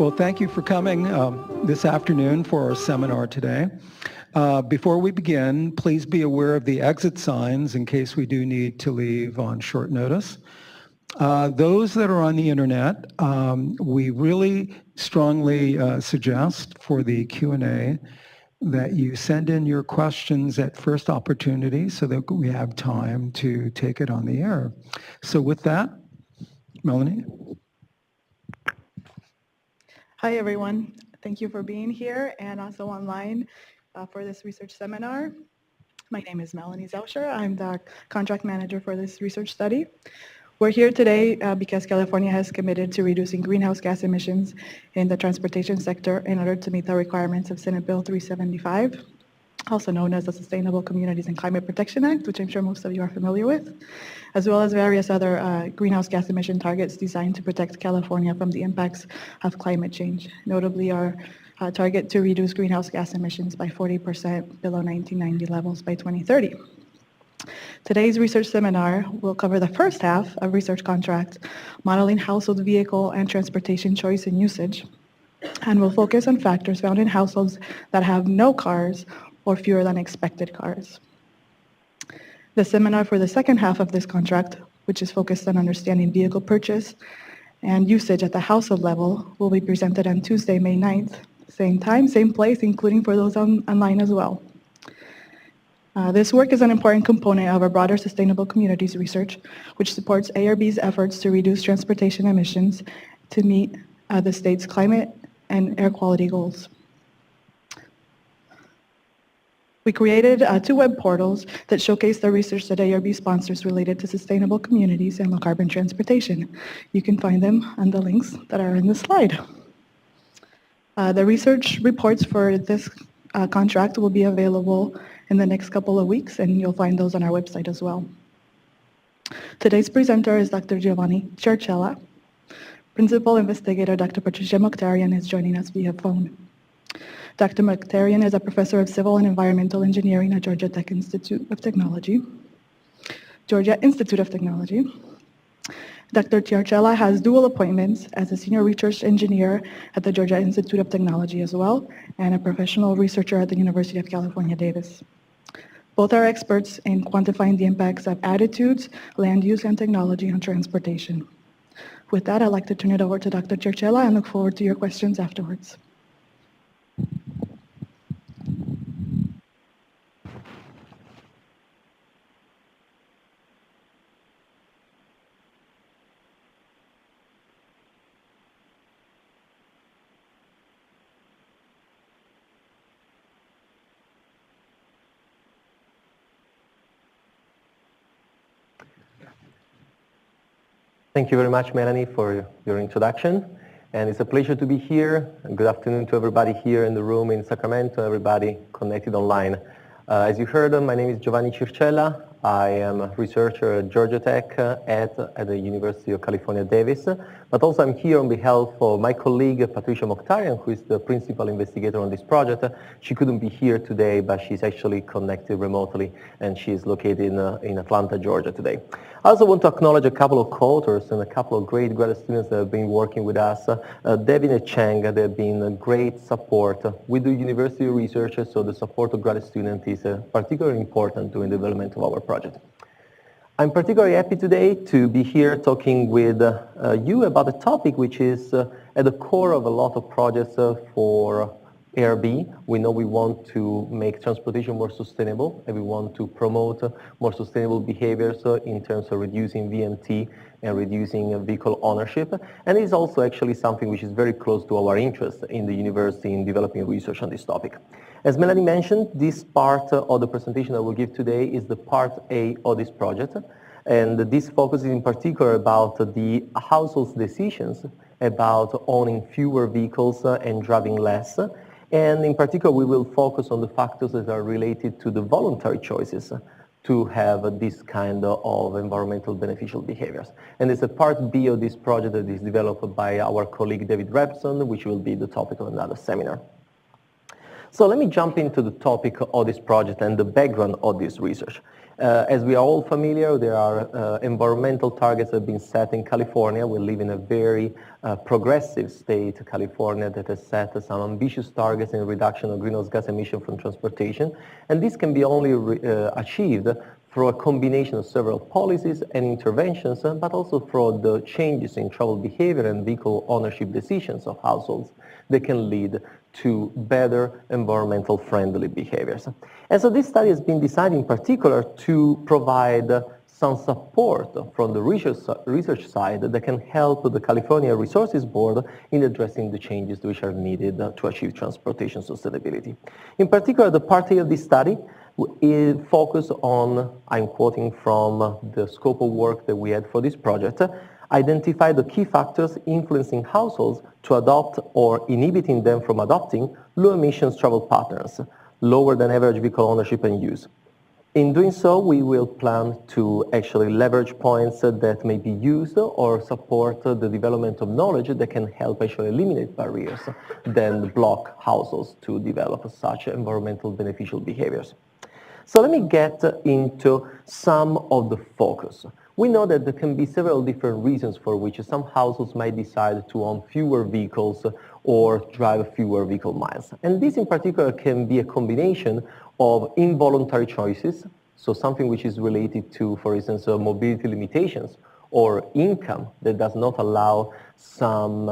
Well, thank you for coming this afternoon for our seminar today. Before we begin, please be aware of the exit signs in case we do need to leave on short notice. Those that are on the internet, we really strongly suggest for the Q&A that you send in your questions at first opportunity so that we have time to take it on the air. So with that, Melanie. Hi, everyone. Thank you for being here and also online for this research seminar. My name is Melanie Zauscher. I'm the contract manager for this research study. We're here today because California has committed to reducing greenhouse gas emissions in the transportation sector in order to meet the requirements of Senate Bill 375, also known as the Sustainable Communities and Climate Protection Act, which I'm sure most of you are familiar with, as well as various other greenhouse gas emission targets designed to protect California from the impacts of climate change, notably our target to reduce greenhouse gas emissions by 40% below 1990 levels by 2030. Today's research seminar will cover the first half of research contract, modeling household vehicle and transportation choice and usage, and will focus on factors found in households that have no cars or fewer than expected cars. The seminar for the second half of this contract, which is focused on understanding vehicle purchase and usage at the household level, will be presented on Tuesday, May 9th, same time, same place, including for those online as well. This work is an important component of our broader sustainable communities research, which supports ARB's efforts to reduce transportation emissions to meet the state's climate and air quality goals. We created 2 web portals that showcase the research that ARB sponsors related to sustainable communities and low-carbon transportation. You can find them on the links that are in the slide. The research reports for this contract will be available in the next couple of weeks, and you'll find those on our website as well. Today's presenter is Dr. Giovanni Ciarcella. Principal investigator Dr. Patricia Mokhtarian is joining us via phone. Dr. Mokhtarian is a professor of civil and environmental engineering at Georgia Institute of Technology. Dr. Ciarcella has dual appointments as a senior research engineer at the Georgia Institute of Technology as well, and a professional researcher at the University of California, Davis. Both are experts in quantifying the impacts of attitudes, land use, and technology on transportation. With that, I'd like to turn it over to Dr. Ciarcella and look forward to your questions afterwards. Thank you very much, Melanie, for your introduction. And it's a pleasure to be here. And good afternoon to everybody here in the room in Sacramento, everybody connected online. As you heard, my name is Giovanni Ciarcella. I am a researcher at Georgia Tech at the University of California, Davis. But also I'm here on behalf of my colleague, Patricia Mokhtarian, who is the principal investigator on this project. She couldn't be here today, but she's actually connected remotely, and she's located in Atlanta, Georgia today. I also want to acknowledge a couple of co-authors and a couple of great grad students that have been working with us. Devin and Chang, they've been a great support. We do university research, so the support of grad students is particularly important during the development of our project. I'm particularly happy today to be here talking with you about a topic which is at the core of a lot of projects for ARB. We know we want to make transportation more sustainable, and we want to promote more sustainable behaviors in terms of reducing VMT and reducing vehicle ownership. And it's also actually something which is very close to our interest in the university in developing research on this topic. As Melanie mentioned, this part of the presentation I will give today is the part A of this project. And this focuses in particular about the household's decisions about owning fewer vehicles and driving less. And in particular, we will focus on the factors that are related to the voluntary choices to have this kind of environmental beneficial behaviors. And it's a part B of this project that is developed by our colleague David Rebson, which will be the topic of another seminar. So let me jump into the topic of this project and the background of this research. As we are all familiar, there are environmental targets that have been set in California. We live in a very progressive state, California, that has set some ambitious targets in reduction of greenhouse gas emission from transportation. And this can be only achieved through a combination of several policies and interventions, but also through the changes in travel behavior and vehicle ownership decisions of households that can lead to better environmental friendly behaviors. And so this study has been designed in particular to provide some support from the research side that can help the California Resources Board in addressing the changes which are needed to achieve transportation sustainability. In particular, the part A of this study is focused on, I'm quoting from the scope of work that we had for this project, identify the key factors influencing households to adopt or inhibiting them from adopting low emissions travel patterns, lower than average vehicle ownership and use. In doing so, we will plan to actually leverage points that may be used or support the development of knowledge that can help actually eliminate barriers that block households to develop such environmental beneficial behaviors. So let me get into some of the focus. We know that there can be several different reasons for which some households might decide to own fewer vehicles or drive fewer vehicle miles. And this in particular can be a combination of involuntary choices, so something which is related to, for instance, mobility limitations or income that does not allow some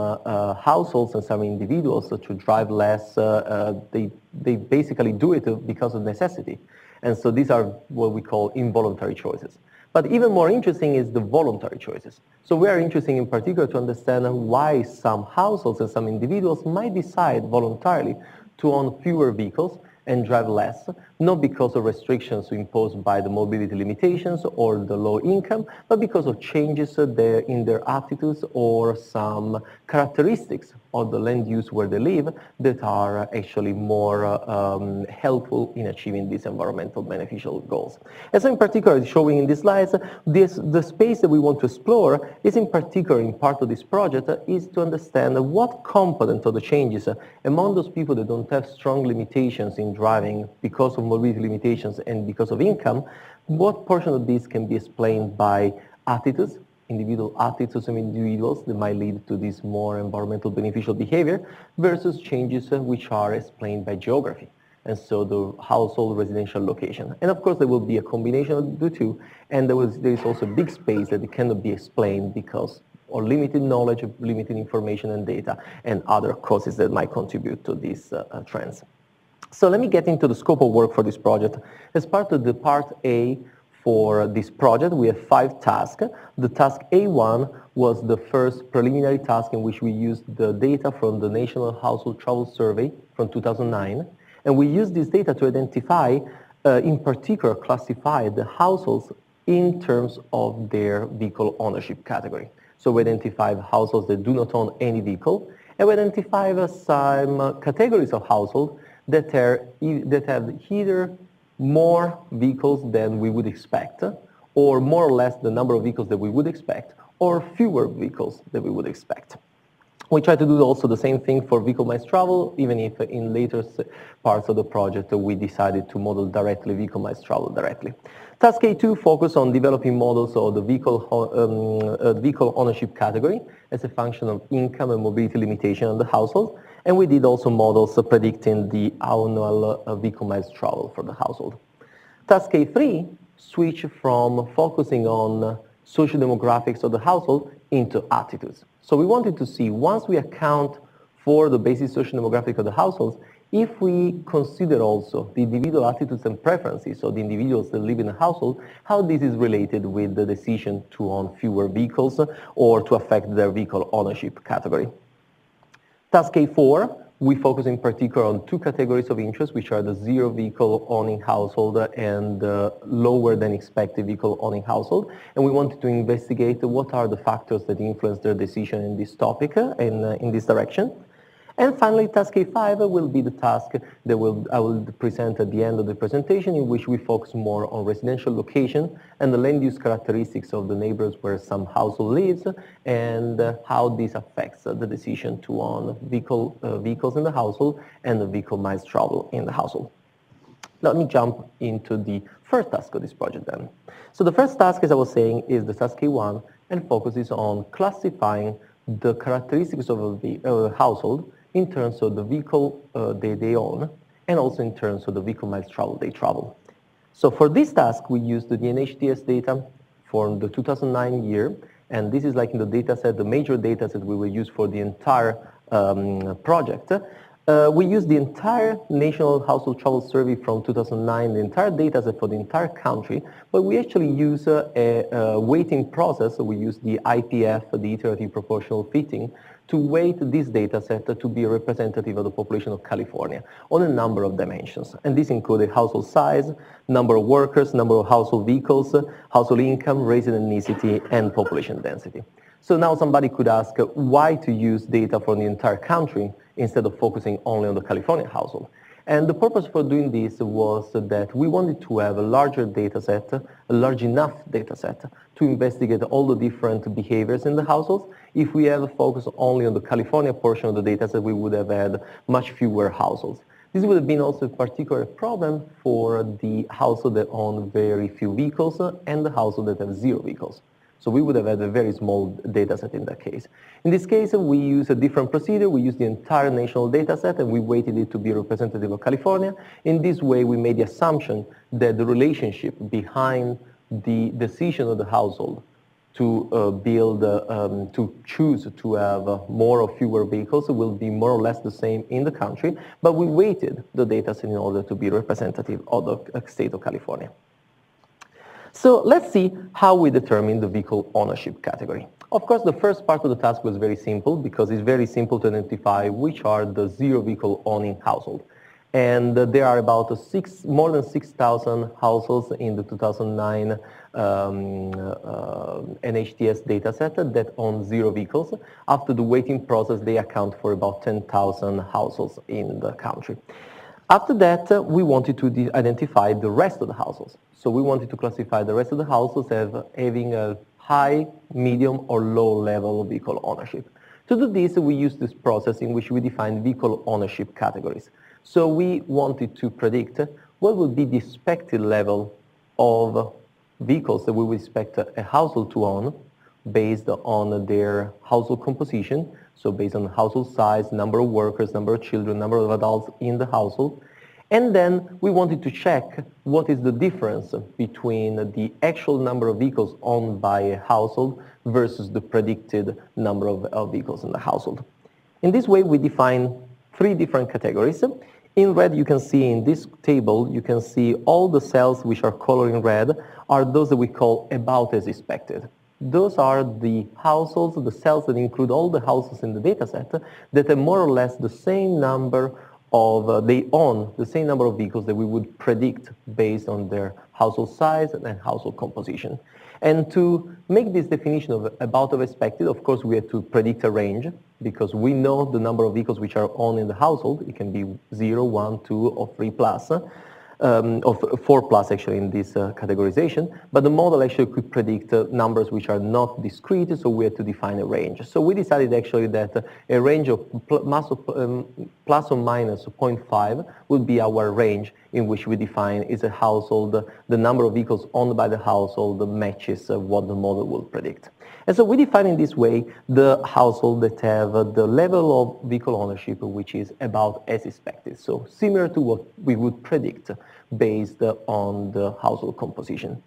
households and some individuals to drive less. They basically do it because of necessity. And so these are what we call involuntary choices. But even more interesting is the voluntary choices. So we are interested in particular to understand why some households and some individuals might decide voluntarily to own fewer vehicles and drive less, not because of restrictions imposed by the mobility limitations or the low income, but because of changes in their attitudes or some characteristics of the land use where they live that are actually more helpful in achieving these environmental beneficial goals. And so in particular, showing in these slides, the space that we want to explore is in particular in part of this project is to understand what component of the changes among those people that don't have strong limitations in driving because of mobility limitations and because of income, what portion of this can be explained by attitudes, individual attitudes of individuals that might lead to this more environmental beneficial behavior versus changes which are explained by geography. And so the household residential location. And of course there will be a combination of the two, and there is also a big space that it cannot be explained because of limited knowledge, limited information and data, and other causes that might contribute to these trends. So let me get into the scope of work for this project. As part of the part A for this project, we have 5 tasks. The task A1 was the first preliminary task in which we used the data from the National Household Travel Survey from 2009. And we used this data to identify, in particular, classify the households in terms of their vehicle ownership category. So we identified households that do not own any vehicle, and we identified some categories of households that have either more vehicles than we would expect, or more or less the number of vehicles that we would expect, or fewer vehicles that we would expect. We try to do also the same thing for vehicle miles travel, even if in later parts of the project we decided to model directly vehicle miles travel directly. Task A2 focused on developing models of the vehicle ownership category as a function of income and mobility limitation of the household. And we did also models predicting the annual vehicle miles travel for the household. Task A3 switched from focusing on social demographics of the household into attitudes. So we wanted to see, once we account for the basic social demographic of the households, if we consider also the individual attitudes and preferences of the individuals that live in a household, how this is related with the decision to own fewer vehicles or to affect their vehicle ownership category. Task A4, we focus in particular on 2 categories of interest, which are the zero vehicle owning household and lower than expected vehicle owning household. And we wanted to investigate what are the factors that influence their decision in this topic, in this direction. And finally, task A5 will be the task that I will present at the end of the presentation, in which we focus more on residential location and the land use characteristics of the neighborhoods where some household lives, and how this affects the decision to own vehicles in the household and the vehicle miles travel in the household. Let me jump into the first task of this project then. So the first task, as I was saying, is the task A1 and focuses on classifying the characteristics of a household in terms of the vehicle they own and also in terms of the vehicle miles traveled they travel. So for this task, we used the NHTS data for the 2009 year, and this is like in the data set, the major data set we will use for the entire project. We used the entire National Household Travel Survey from 2009, the entire data set for the entire country, but we actually use a weighting process. So we use the IPF, the iterative proportional fitting, to weight this data set to be representative of the population of California on a number of dimensions. And this included household size, number of workers, number of household vehicles, household income, race and ethnicity, and population density. So now somebody could ask why to use data for the entire country instead of focusing only on the California household. And the purpose for doing this was that we wanted to have a larger data set, a large enough data set to investigate all the different behaviors in the households. If we had focused only on the California portion of the data set, we would have had much fewer households. This would have been also a particular problem for the household that own very few vehicles and the household that have zero vehicles. So we would have had a very small data set in that case. In this case, we use a different procedure. We use the entire national data set and we weighted it to be representative of California. In this way, we made the assumption that the relationship behind the decision of the household to to choose to have more or fewer vehicles will be more or less the same in the country, but we weighted the data set in order to be representative of the state of California. So let's see how we determine the vehicle ownership category. Of course, the first part of the task was very simple because it's very simple to identify which are the zero vehicle owning households. And there are about more than 6,000 households in the 2009 NHTS data set that own zero vehicles. After the weighting process, they account for about 10,000 households in the country. After that, we wanted to identify the rest of the households. So we wanted to classify the rest of the households as having a high, medium, or low level of vehicle ownership. To do this, we used this process in which we define vehicle ownership categories. So we wanted to predict what would be the expected level of vehicles that we would expect a household to own based on their household composition, so based on household size, number of workers, number of children, number of adults in the household. And then we wanted to check what is the difference between the actual number of vehicles owned by a household versus the predicted number of vehicles in the household. In this way, we define three different categories. In red, you can see in this table, you can see all the cells which are colored in red are those that we call about as expected. Those are the households, the cells that include all the households in the data set that have more or less the same number of, they own the same number of vehicles that we would predict based on their household size and household composition. And to make this definition of about of expected, of course, we had to predict a range because we know the number of vehicles which are owned in the household. It can be 0, 1, 2, or 3 plus, or 4 plus actually in this categorization. But the model actually could predict numbers which are not discrete, so we had to define a range. So we decided actually that a range of plus or minus 0.5 would be our range in which we define is a household, the number of vehicles owned by the household matches what the model will predict. And so we define in this way the household that have the level of vehicle ownership which is about as expected. So similar to what we would predict based on the household composition.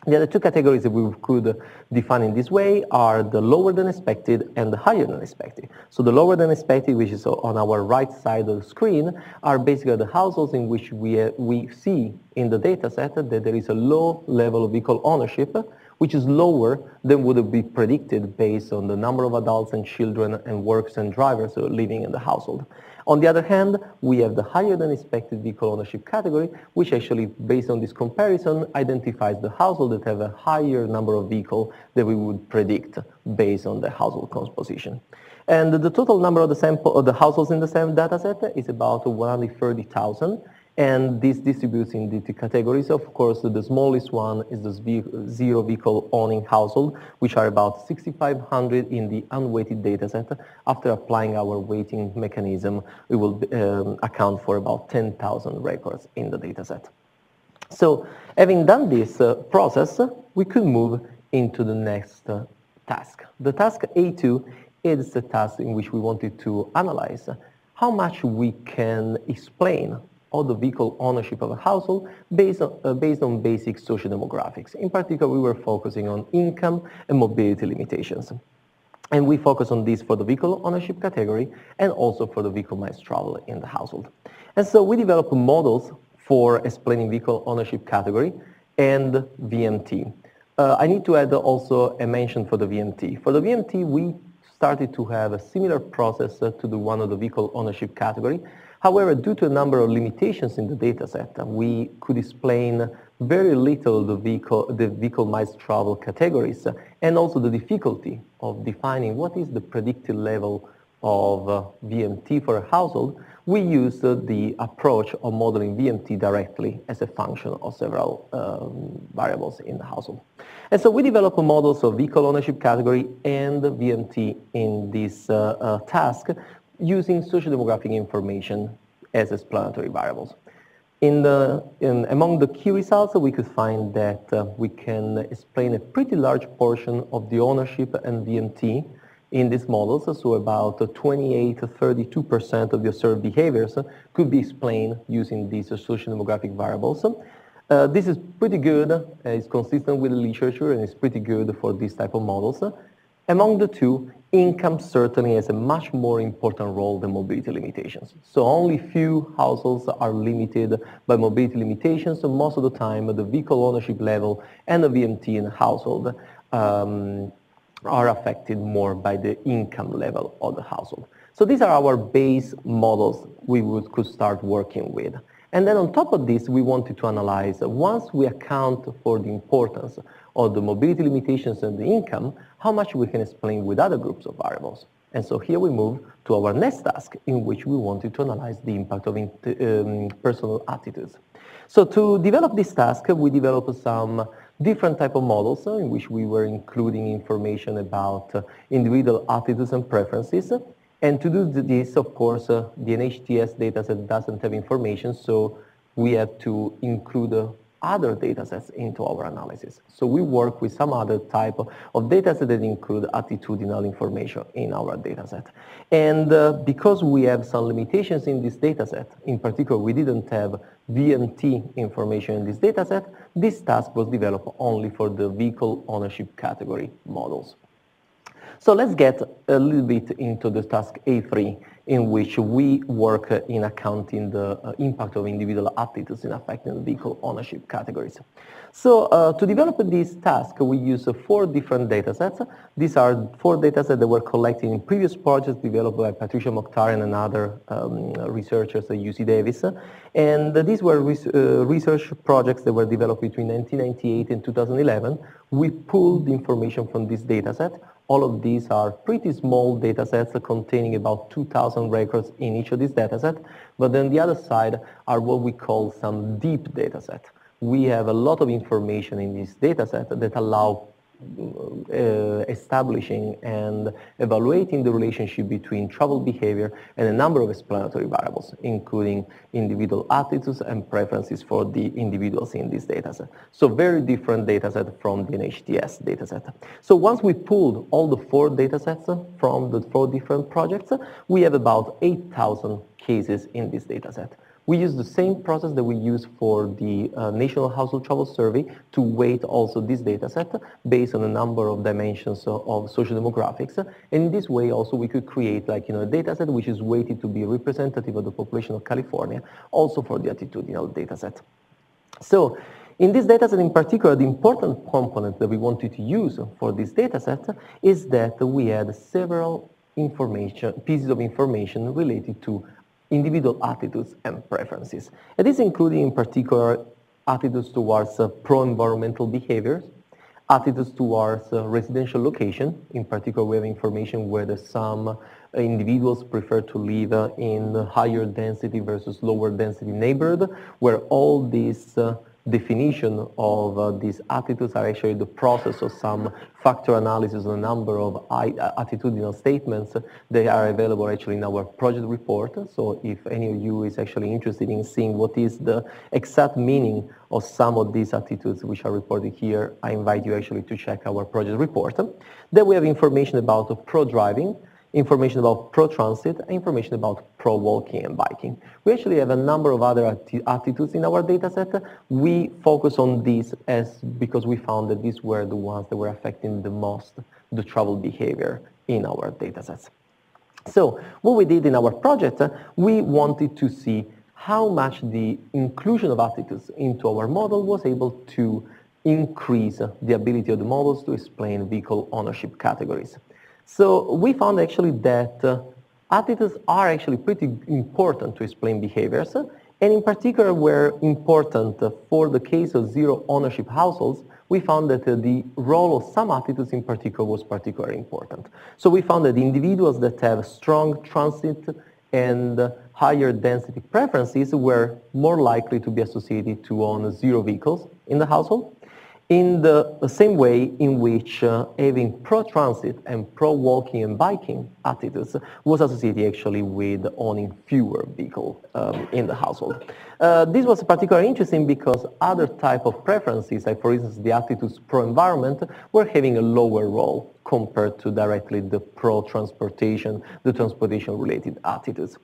The other two categories that we could define in this way are the lower than expected and the higher than expected. So the lower than expected, which is on our right side of the screen, are basically the households in which we see in the data set that there is a low level of vehicle ownership, which is lower than would be predicted based on the number of adults and children and workers and drivers living in the household. On the other hand, we have the higher than expected vehicle ownership category, which actually, based on this comparison, identifies the household that have a higher number of vehicles than we would predict based on the household composition. And the total number of the households in the same data set is about 130,000. And this distributes in the two categories. Of course, the smallest one is the zero vehicle owning household, which are about 6,500 in the unweighted data set. After applying our weighting mechanism, we will account for about 10,000 records in the data set. So having done this process, we could move into the next task. The task A2 is the task in which we wanted to analyze how much we can explain all the vehicle ownership of a household based on basic social demographics. In particular, we were focusing on income and mobility limitations. And we focus on this for the vehicle ownership category and also for the vehicle miles traveled in the household. And so we developed models for explaining vehicle ownership category and VMT. I need to add also a mention for the VMT. For the VMT, we started to have a similar process to the one of the vehicle ownership category. However, due to a number of limitations in the data set, we could explain very little the vehicle miles traveled categories and also the difficulty of defining what is the predicted level of VMT for a household. We used the approach of modeling VMT directly as a function of several variables in the household. And so we developed models of vehicle ownership category and VMT in this task using social demographic information as explanatory variables. Among the key results, we could find that we can explain a pretty large portion of the ownership and VMT in these models, so about 28 to 32% of the observed behaviors could be explained using these social demographic variables. This is pretty good, it's consistent with the literature, and it's pretty good for this type of models. Among the two, income certainly has a much more important role than mobility limitations. So only few households are limited by mobility limitations, so most of the time the vehicle ownership level and the VMT in the household are affected more by the income level of the household. So these are our base models we could start working with. And then on top of this, we wanted to analyze, once we account for the importance of the mobility limitations and the income, how much we can explain with other groups of variables. And so here we move to our next task, in which we wanted to analyze the impact of personal attitudes. So to develop this task, we developed some different type of models in which we were including information about individual attitudes and preferences. And to do this, of course, the NHTS dataset doesn't have information, so we have to include other datasets into our analysis. So we work with some other type of dataset that include attitudinal information in our dataset. And because we have some limitations in this dataset, in particular, we didn't have VMT information in this dataset, this task was developed only for the vehicle ownership category models. So let's get a little bit into the task A3, in which we work in accounting the impact of individual attitudes in affecting the vehicle ownership categories. So to develop this task, we use 4 different datasets. These are 4 datasets that were collected in previous projects developed by Patricia Mokhtar and other researchers at UC Davis. And these were research projects that were developed between 1998 and 2011. We pulled the information from this dataset. All of these are pretty small data sets containing about 2,000 records in each of these data sets. But then the other side are what we call some deep data sets. We have a lot of information in this data set that allow establishing and evaluating the relationship between travel behavior and a number of explanatory variables, including individual attitudes and preferences for the individuals in this dataset. So very different dataset from the NHTS dataset. So once we pulled all the 4 datasets from the 4 different projects, we have about 8,000 cases in this dataset. We use the same process that we use for the National Household Travel Survey to weight also this data set based on a number of dimensions of social demographics. And in this way also we could create a data set which is weighted to be representative of the population of California, also for the attitudinal data set. So in this data set in particular, the important component that we wanted to use for this data set is that we had several pieces of information related to individual attitudes and preferences. And this including in particular attitudes towards pro-environmental behaviors, attitudes towards residential location. In particular, we have information where there's some individuals prefer to live in higher density versus lower density neighborhood, where all these definition of these attitudes are actually the process of some factor analysis on a number of attitudinal statements. They are available actually in our project report. So if any of you is actually interested in seeing what is the exact meaning of some of these attitudes which are reported here, I invite you actually to check our project report. Then we have information about pro-driving, information about pro-transit, and information about pro-walking and biking. We actually have a number of other attitudes in our data set. We focus on these because we found that these were the ones that were affecting the most the travel behavior in our data sets. So what we did in our project, we wanted to see how much the inclusion of attitudes into our model was able to increase the ability of the models to explain vehicle ownership categories. So we found actually that attitudes are actually pretty important to explain behaviors, and in particular were important for the case of zero ownership households. We found that the role of some attitudes in particular was particularly important. So we found that individuals that have strong transit and higher density preferences were more likely to be associated to own zero vehicles in the household, in the same way in which having pro-transit and pro-walking and biking attitudes was associated actually with owning fewer vehicles in the household. This was particularly interesting because other type of preferences, like for instance the attitudes pro-environment, were having a lower role compared to directly the pro-transportation, the transportation-related attitudes.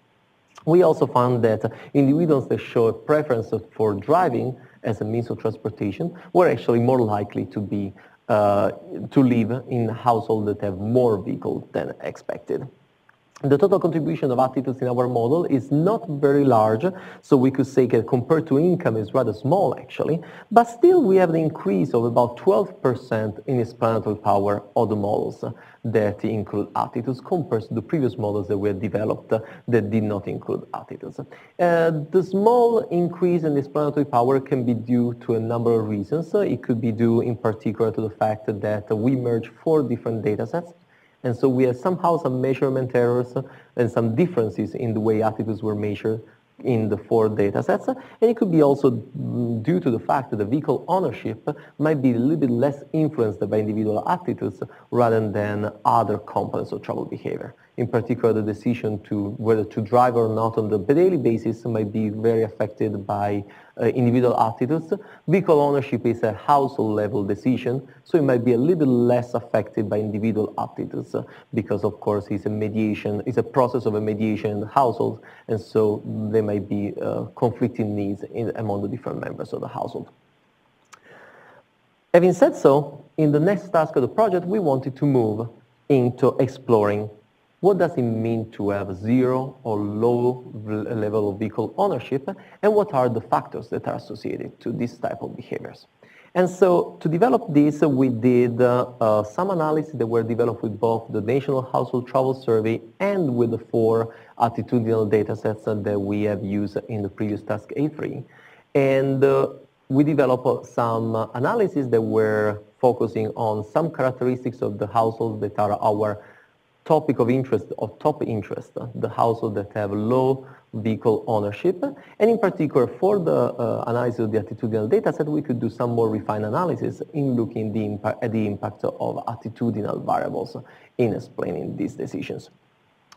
We also found that individuals that show a preference for driving as a means of transportation were actually more likely to be to live in households that have more vehicles than expected. The total contribution of attitudes in our model is not very large, so we could say that compared to income is rather small actually, but still we have the increase of about 12% in explanatory power of the models that include attitudes compared to the previous models that were developed that did not include attitudes. The small increase in explanatory power can be due to a number of reasons. It could be due in particular to the fact that we merged 4 different data sets. And so we have somehow some measurement errors and some differences in the way attitudes were measured in the 4 data sets. And it could be also due to the fact that the vehicle ownership might be a little bit less influenced by individual attitudes rather than other components of travel behavior. In particular, the decision to whether to drive or not on the daily basis might be very affected by individual attitudes. Vehicle ownership is a household level decision, so it might be a little less affected by individual attitudes because of course it's a mediation, it's a process of a mediation in the household, and so there might be conflicting needs among the different members of the household. Having said so, in the next task of the project, we wanted to move into exploring what does it mean to have zero or low level of vehicle ownership, and what are the factors that are associated to this type of behaviors. And so to develop this, we did some analysis that were developed with both the National Household Travel Survey and with the 4 attitudinal data sets that we have used in the previous task A3. And we developed some analysis that were focusing on some characteristics of the households that are our topic of interest, or top interest, the households that have low vehicle ownership. And in particular, for the analysis of the attitudinal data set, we could do some more refined analysis in looking at the impact of attitudinal variables in explaining these decisions.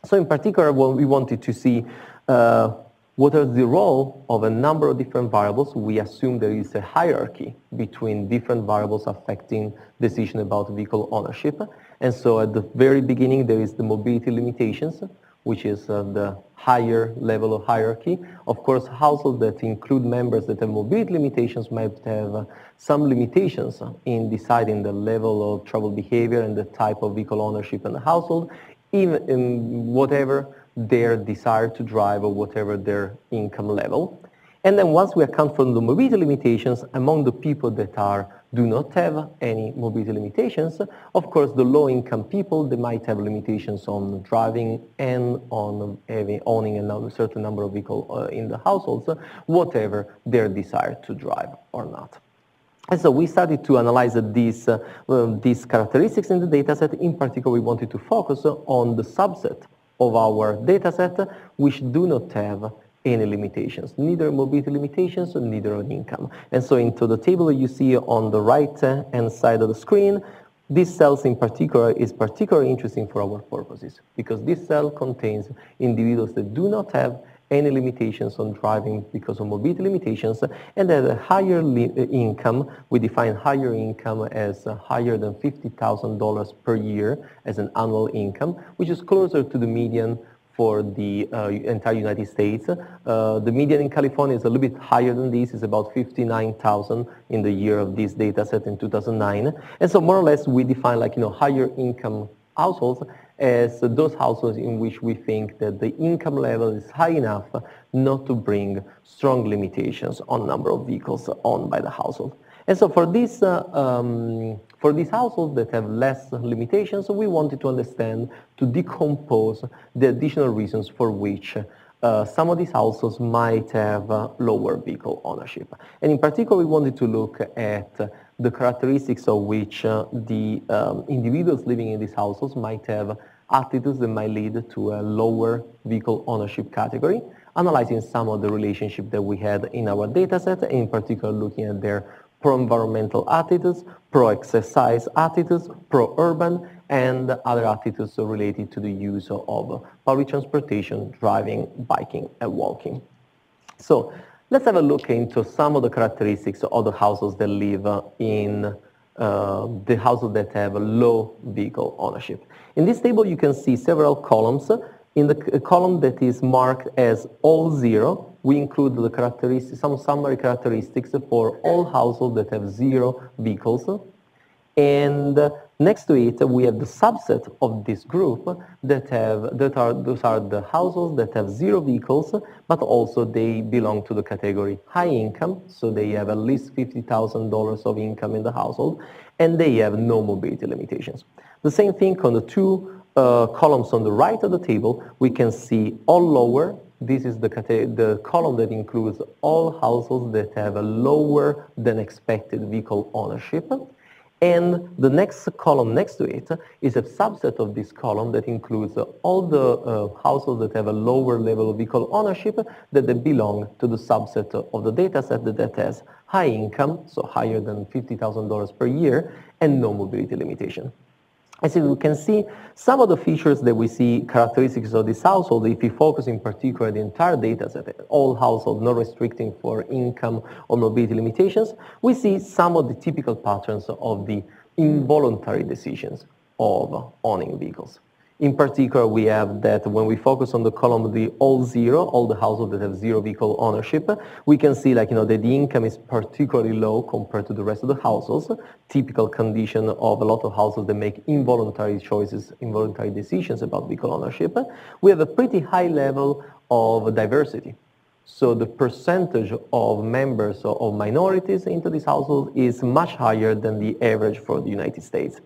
So in particular, what we wanted to see what is the role of a number of different variables. We assume there is a hierarchy between different variables affecting decision about vehicle ownership. And so at the very beginning, there is the mobility limitations, which is the higher level of hierarchy. Of course, households that include members that have mobility limitations might have some limitations in deciding the level of travel behavior and the type of vehicle ownership in the household, even in whatever their desire to drive or whatever their income level. And then once we account for the mobility limitations, among the people that do not have any mobility limitations, of course the low-income people, they might have limitations on driving and on owning a certain number of vehicles in the households, whatever their desire to drive or not. And so we started to analyze these characteristics in the data set. In particular, we wanted to focus on the subset of our data set which do not have any limitations, neither mobility limitations, neither on income. And so into the table you see on the right-hand side of the screen, these cells in particular is particularly interesting for our purposes because this cell contains individuals that do not have any limitations on driving because of mobility limitations and at a higher income. We define higher income as higher than $50,000 per year as an annual income, which is closer to the median for the entire United States. The median in California is a little bit higher than this. It's about 59,000 in the year of this data set in 2009. And so more or less we define like, higher income households as those households in which we think that the income level is high enough not to bring strong limitations on number of vehicles owned by the household. And so for these households that have less limitations, we wanted to understand, to decompose the additional reasons for which some of these households might have lower vehicle ownership. And in particular, we wanted to look at the characteristics of which the individuals living in these households might have attitudes that might lead to a lower vehicle ownership category, analyzing some of the relationship that we had in our data set, in particular looking at their pro-environmental attitudes, pro-exercise attitudes, pro-urban, and other attitudes related to the use of public transportation, driving, biking, and walking. So let's have a look into some of the characteristics of the households that live in the households that have low vehicle ownership. In this table, you can see several columns. In the column that is marked as all zero, we include the characteristics, some summary characteristics for all households that have zero vehicles. And next to it, we have the subset of this group those are the households that have zero vehicles, but also they belong to the category high income, so they have at least $50,000 of income in the household, and they have no mobility limitations. The same thing on the two columns on the right of the table, we can see all lower. This is the column that includes all households that have a lower than expected vehicle ownership. And the next column next to it is a subset of this column that includes all the households that have a lower level of vehicle ownership that they belong to the subset of the data set that has high income, so higher than $50,000 per year, and no mobility limitation. As you can see, some of the features that we see characteristics of this household, if you focus in particular the entire data set, all households, not restricting for income or mobility limitations, we see some of the typical patterns of the involuntary decisions of owning vehicles. In particular, we have that when we focus on the column of the all zero, all the households that have zero vehicle ownership, we can see that the income is particularly low compared to the rest of the households, typical condition of a lot of households that make involuntary choices, involuntary decisions about vehicle ownership. We have a pretty high level of diversity. So the percentage of members of minorities into this household is much higher than the average for the United States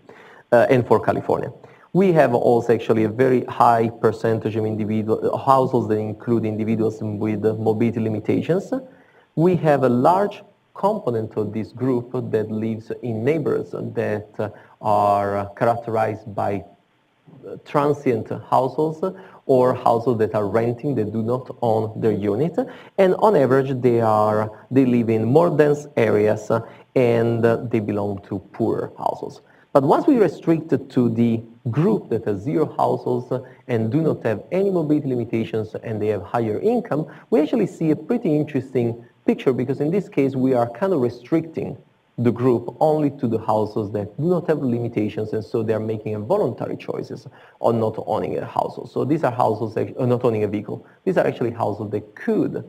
and for California. We have also actually a very high percentage of households that include individuals with mobility limitations. We have a large component of this group that lives in neighborhoods that are characterized by transient households or households that are renting, that do not own their unit. And on average, they live in more dense areas and they belong to poorer households. But once we restrict it to the group that has zero households and do not have any mobility limitations and they have higher income, we actually see a pretty interesting picture because in this case we are kind of restricting the group only to the households that do not have limitations, and so they are making voluntary choices on not owning a household. So these are households that are not owning a vehicle. These are actually households that could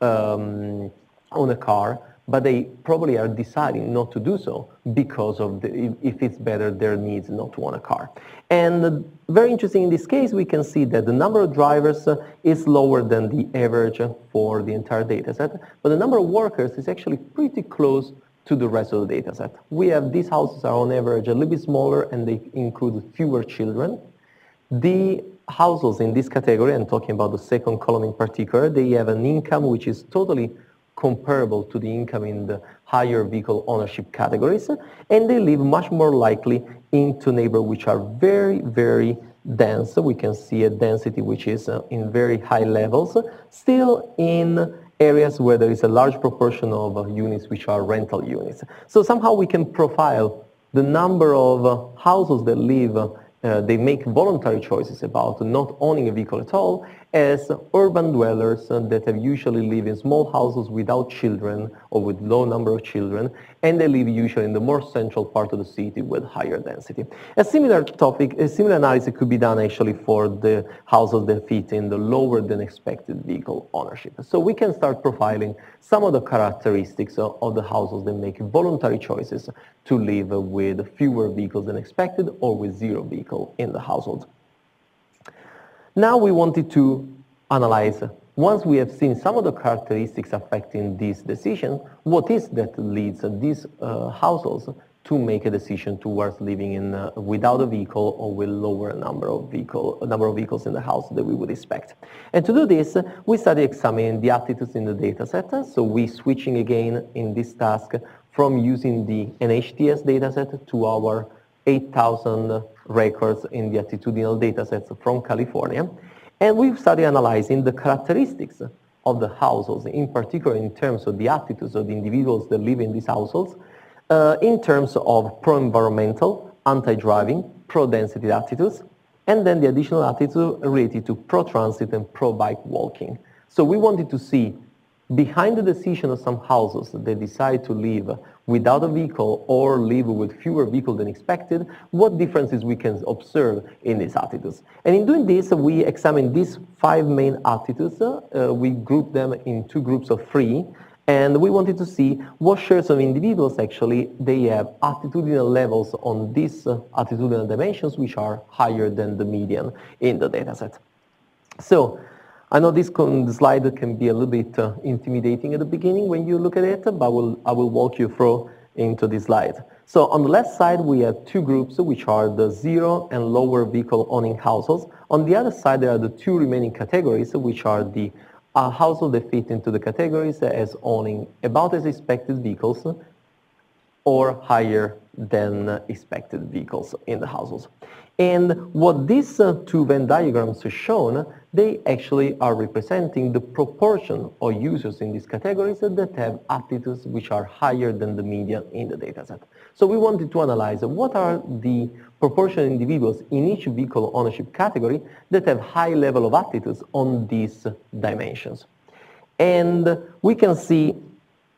own a car, but they probably are deciding not to do so because of if it's better their needs not to own a car. And very interesting in this case, we can see that the number of drivers is lower than the average for the entire data set, but the number of workers is actually pretty close to the rest of the data set. We have these houses are on average a little bit smaller and they include fewer children. The households in this category, I'm talking about the second column in particular, they have an income which is totally comparable to the income in the higher vehicle ownership categories, and they live much more likely into neighborhoods which are very, very dense. We can see a density which is in very high levels, still in areas where there is a large proportion of units which are rental units. So somehow we can profile the number of households that live, they make voluntary choices about not owning a vehicle at all as urban dwellers that have usually live in small houses without children or with low number of children, and they live usually in the more central part of the city with higher density. A similar topic, a similar analysis could be done actually for the households that fit in the lower than expected vehicle ownership. So we can start profiling some of the characteristics of the households that make voluntary choices to live with fewer vehicles than expected or with zero vehicle in the household. Now we wanted to analyze, once we have seen some of the characteristics affecting this decision, what is that leads these households to make a decision towards living in without a vehicle or with lower number of vehicles in the house that we would expect. And to do this, we started examining the attitudes in the data set. So we switching again in this task from using the NHTS data set to our 8,000 records in the attitudinal data sets from California. And we've started analyzing the characteristics of the households, in particular in terms of the attitudes of the individuals that live in these households, in terms of pro-environmental, anti-driving, pro-density attitudes, and then the additional attitude related to pro-transit and pro-bike walking. So we wanted to see behind the decision of some houses that decide to live without a vehicle or live with fewer vehicles than expected, what differences we can observe in these attitudes. And in doing this, we examined these 5 main attitudes. We grouped them in 2 groups of 3, and we wanted to see what shares of individuals actually they have attitudinal levels on these attitudinal dimensions which are higher than the median in the dataset. So I know this slide can be a little bit intimidating at the beginning when you look at it, but I will walk you through into this slide. So on the left side, we have 2 groups, which are the 0 and lower vehicle owning households. On the other side, there are the 2 remaining categories, which are the households that fit into the categories as owning about as expected vehicles or higher than expected vehicles in the households. And what these 2 Venn diagrams have shown, they actually are representing the proportion of users in these categories that have attitudes which are higher than the median in the dataset. So we wanted to analyze what are the proportion of individuals in each vehicle ownership category that have high level of attitudes on these dimensions. And we can see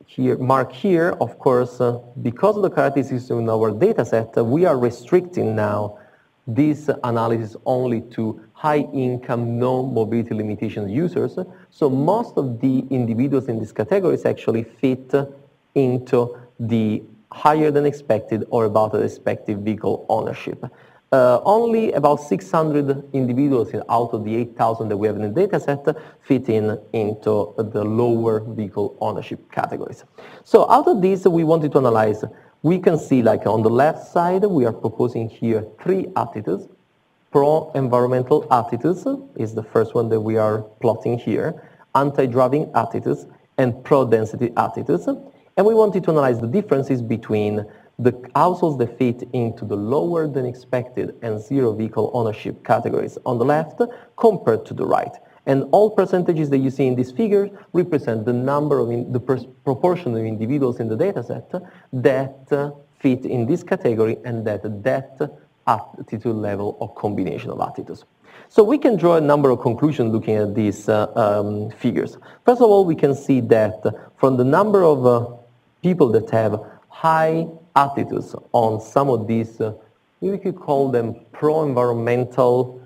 here, mark here, of course, because of the characteristics in our dataset, we are restricting now this analysis only to high-income, no-mobility limitation users. So most of the individuals in these categories actually fit into the higher than expected or about the expected vehicle ownership. Only about 600 individuals out of the 8,000 that we have in the data set fit into the lower vehicle ownership categories. So out of these, we wanted to analyze. We can see, like on the left side, we are proposing here 3 attitudes. Pro-environmental attitudes is the first one that we are plotting here, anti-driving attitudes, and pro-density attitudes. And we wanted to analyze the differences between the households that fit into the lower than expected and 0 vehicle ownership categories on the left compared to the right. And all percentages that you see in this figure represent the number of the proportion of individuals in the data set that fit in this category and that attitude level or combination of attitudes. So we can draw a number of conclusions looking at these figures. First of all, we can see that from the number of people that have high attitudes on some of these, we could call them pro-environmental,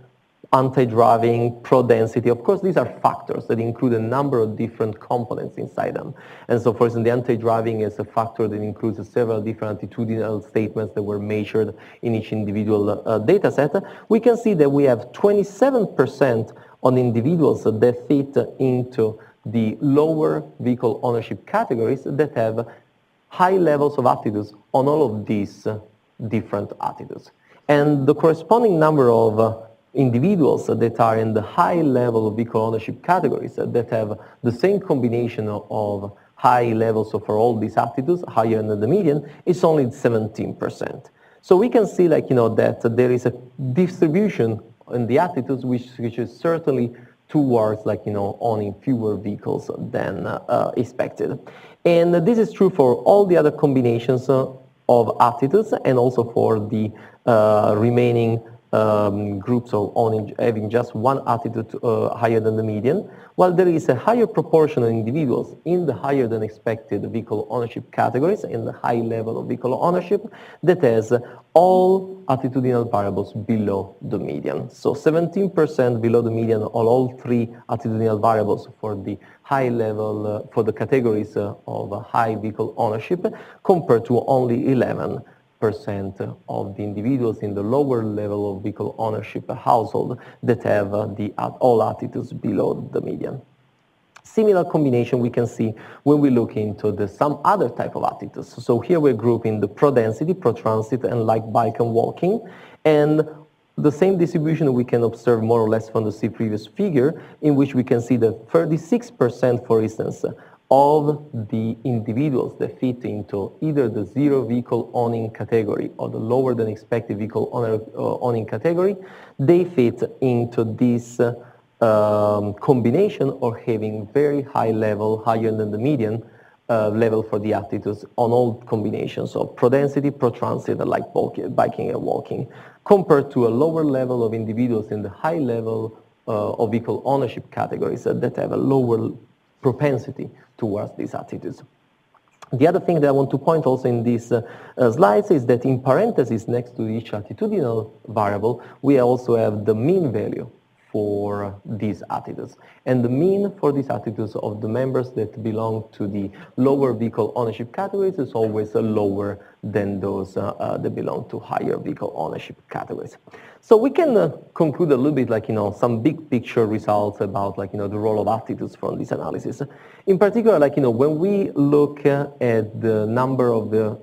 anti-driving, pro-density. Of course, these are factors that include a number of different components inside them. And so, for instance, the anti-driving is a factor that includes several different attitudinal statements that were measured in each individual data set. We can see that we have 27% on individuals that fit into the lower vehicle ownership categories that have high levels of attitudes on all of these different attitudes. And the corresponding number of individuals that are in the high level of vehicle ownership categories that have the same combination of high levels of for all these attitudes, higher than the median, is only 17%. So we can see, like, that there is a distribution in the attitudes, which is certainly towards owning fewer vehicles than expected. And this is true for all the other combinations of attitudes, and also for the remaining groups of having just one attitude higher than the median, while there is a higher proportion of individuals in the higher than expected vehicle ownership categories, in the high level of vehicle ownership, that has all attitudinal variables below the median. So 17% below the median on all three attitudinal variables for the high level, for the categories of high vehicle ownership, compared to only 11% of the individuals in the lower level of vehicle ownership household that have all attitudes below the median. Similar combination we can see when we look into some other type of attitudes. So here we're grouping the pro-density, pro-transit, and light bike and walking. And the same distribution we can observe more or less from the previous figure, in which we can see that 36%, for instance, of the individuals that fit into either the zero vehicle owning category or the lower than expected vehicle owning category, they fit into this combination, or having very high level, higher than the median level for the attitudes on all combinations of pro-density, pro-transit, like biking and walking, compared to a lower level of individuals in the high level of vehicle ownership categories that have a lower propensity towards these attitudes. The other thing that I want to point also in these slides is that in parentheses next to each attitudinal variable, we also have the mean value for these attitudes. And the mean for these attitudes of the members that belong to the lower vehicle ownership categories is always lower than those that belong to higher vehicle ownership categories. So we can conclude a little bit some big picture results about the role of attitudes from this analysis. In particular, when we look at the number of the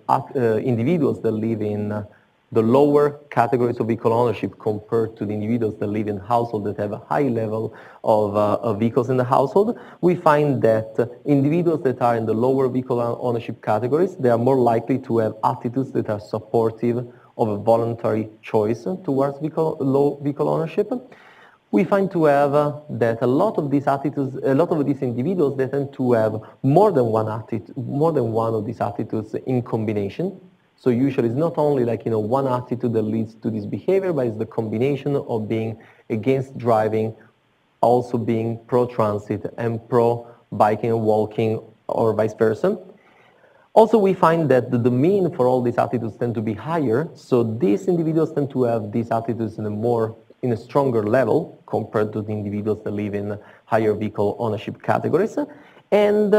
individuals that live in the lower categories of vehicle ownership compared to the individuals that live in households that have a high level of vehicles in the household, we find that individuals that are in the lower vehicle ownership categories, they are more likely to have attitudes that are supportive of a voluntary choice towards low vehicle ownership. We find to have that a lot of these attitudes, a lot of these individuals, they tend to have more than one of these attitudes in combination. So usually it's not only one attitude that leads to this behavior, but it's the combination of being against driving, also being pro-transit and pro-biking and walking, or vice versa. Also, we find that the mean for all these attitudes tend to be higher. So these individuals tend to have these attitudes in a stronger level compared to the individuals that live in higher vehicle ownership categories. And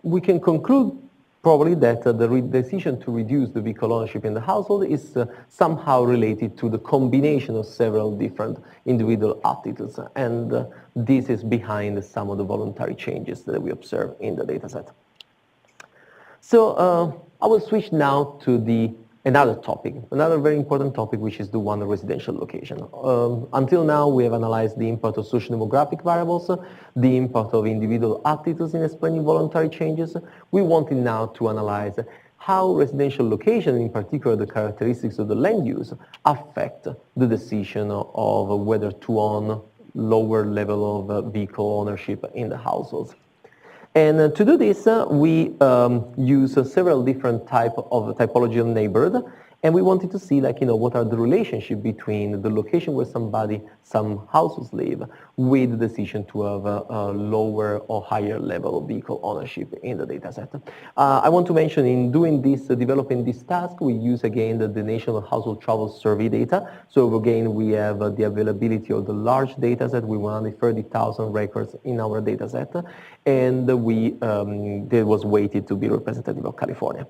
we can conclude probably that the decision to reduce the vehicle ownership in the household is somehow related to the combination of several different individual attitudes. And this is behind some of the voluntary changes that we observe in the data set. So I will switch now to another topic, another very important topic, which is the one of residential location. Until now, we have analyzed the impact of socio-demographic variables, the impact of individual attitudes in explaining voluntary changes. We wanted now to analyze how residential location, in particular the characteristics of the land use, affect the decision of whether to own lower level of vehicle ownership in the households. And to do this, we use several different typology of neighborhood, and we wanted to see what are the relationship between the location where some houses live with the decision to have a lower or higher level of vehicle ownership in the data set. I want to mention, in doing this, developing this task, we use again the National Household Travel Survey data. So again, we have the availability of the large data set. We wanted 30,000 records in our data set, and that was weighted to be representative of California.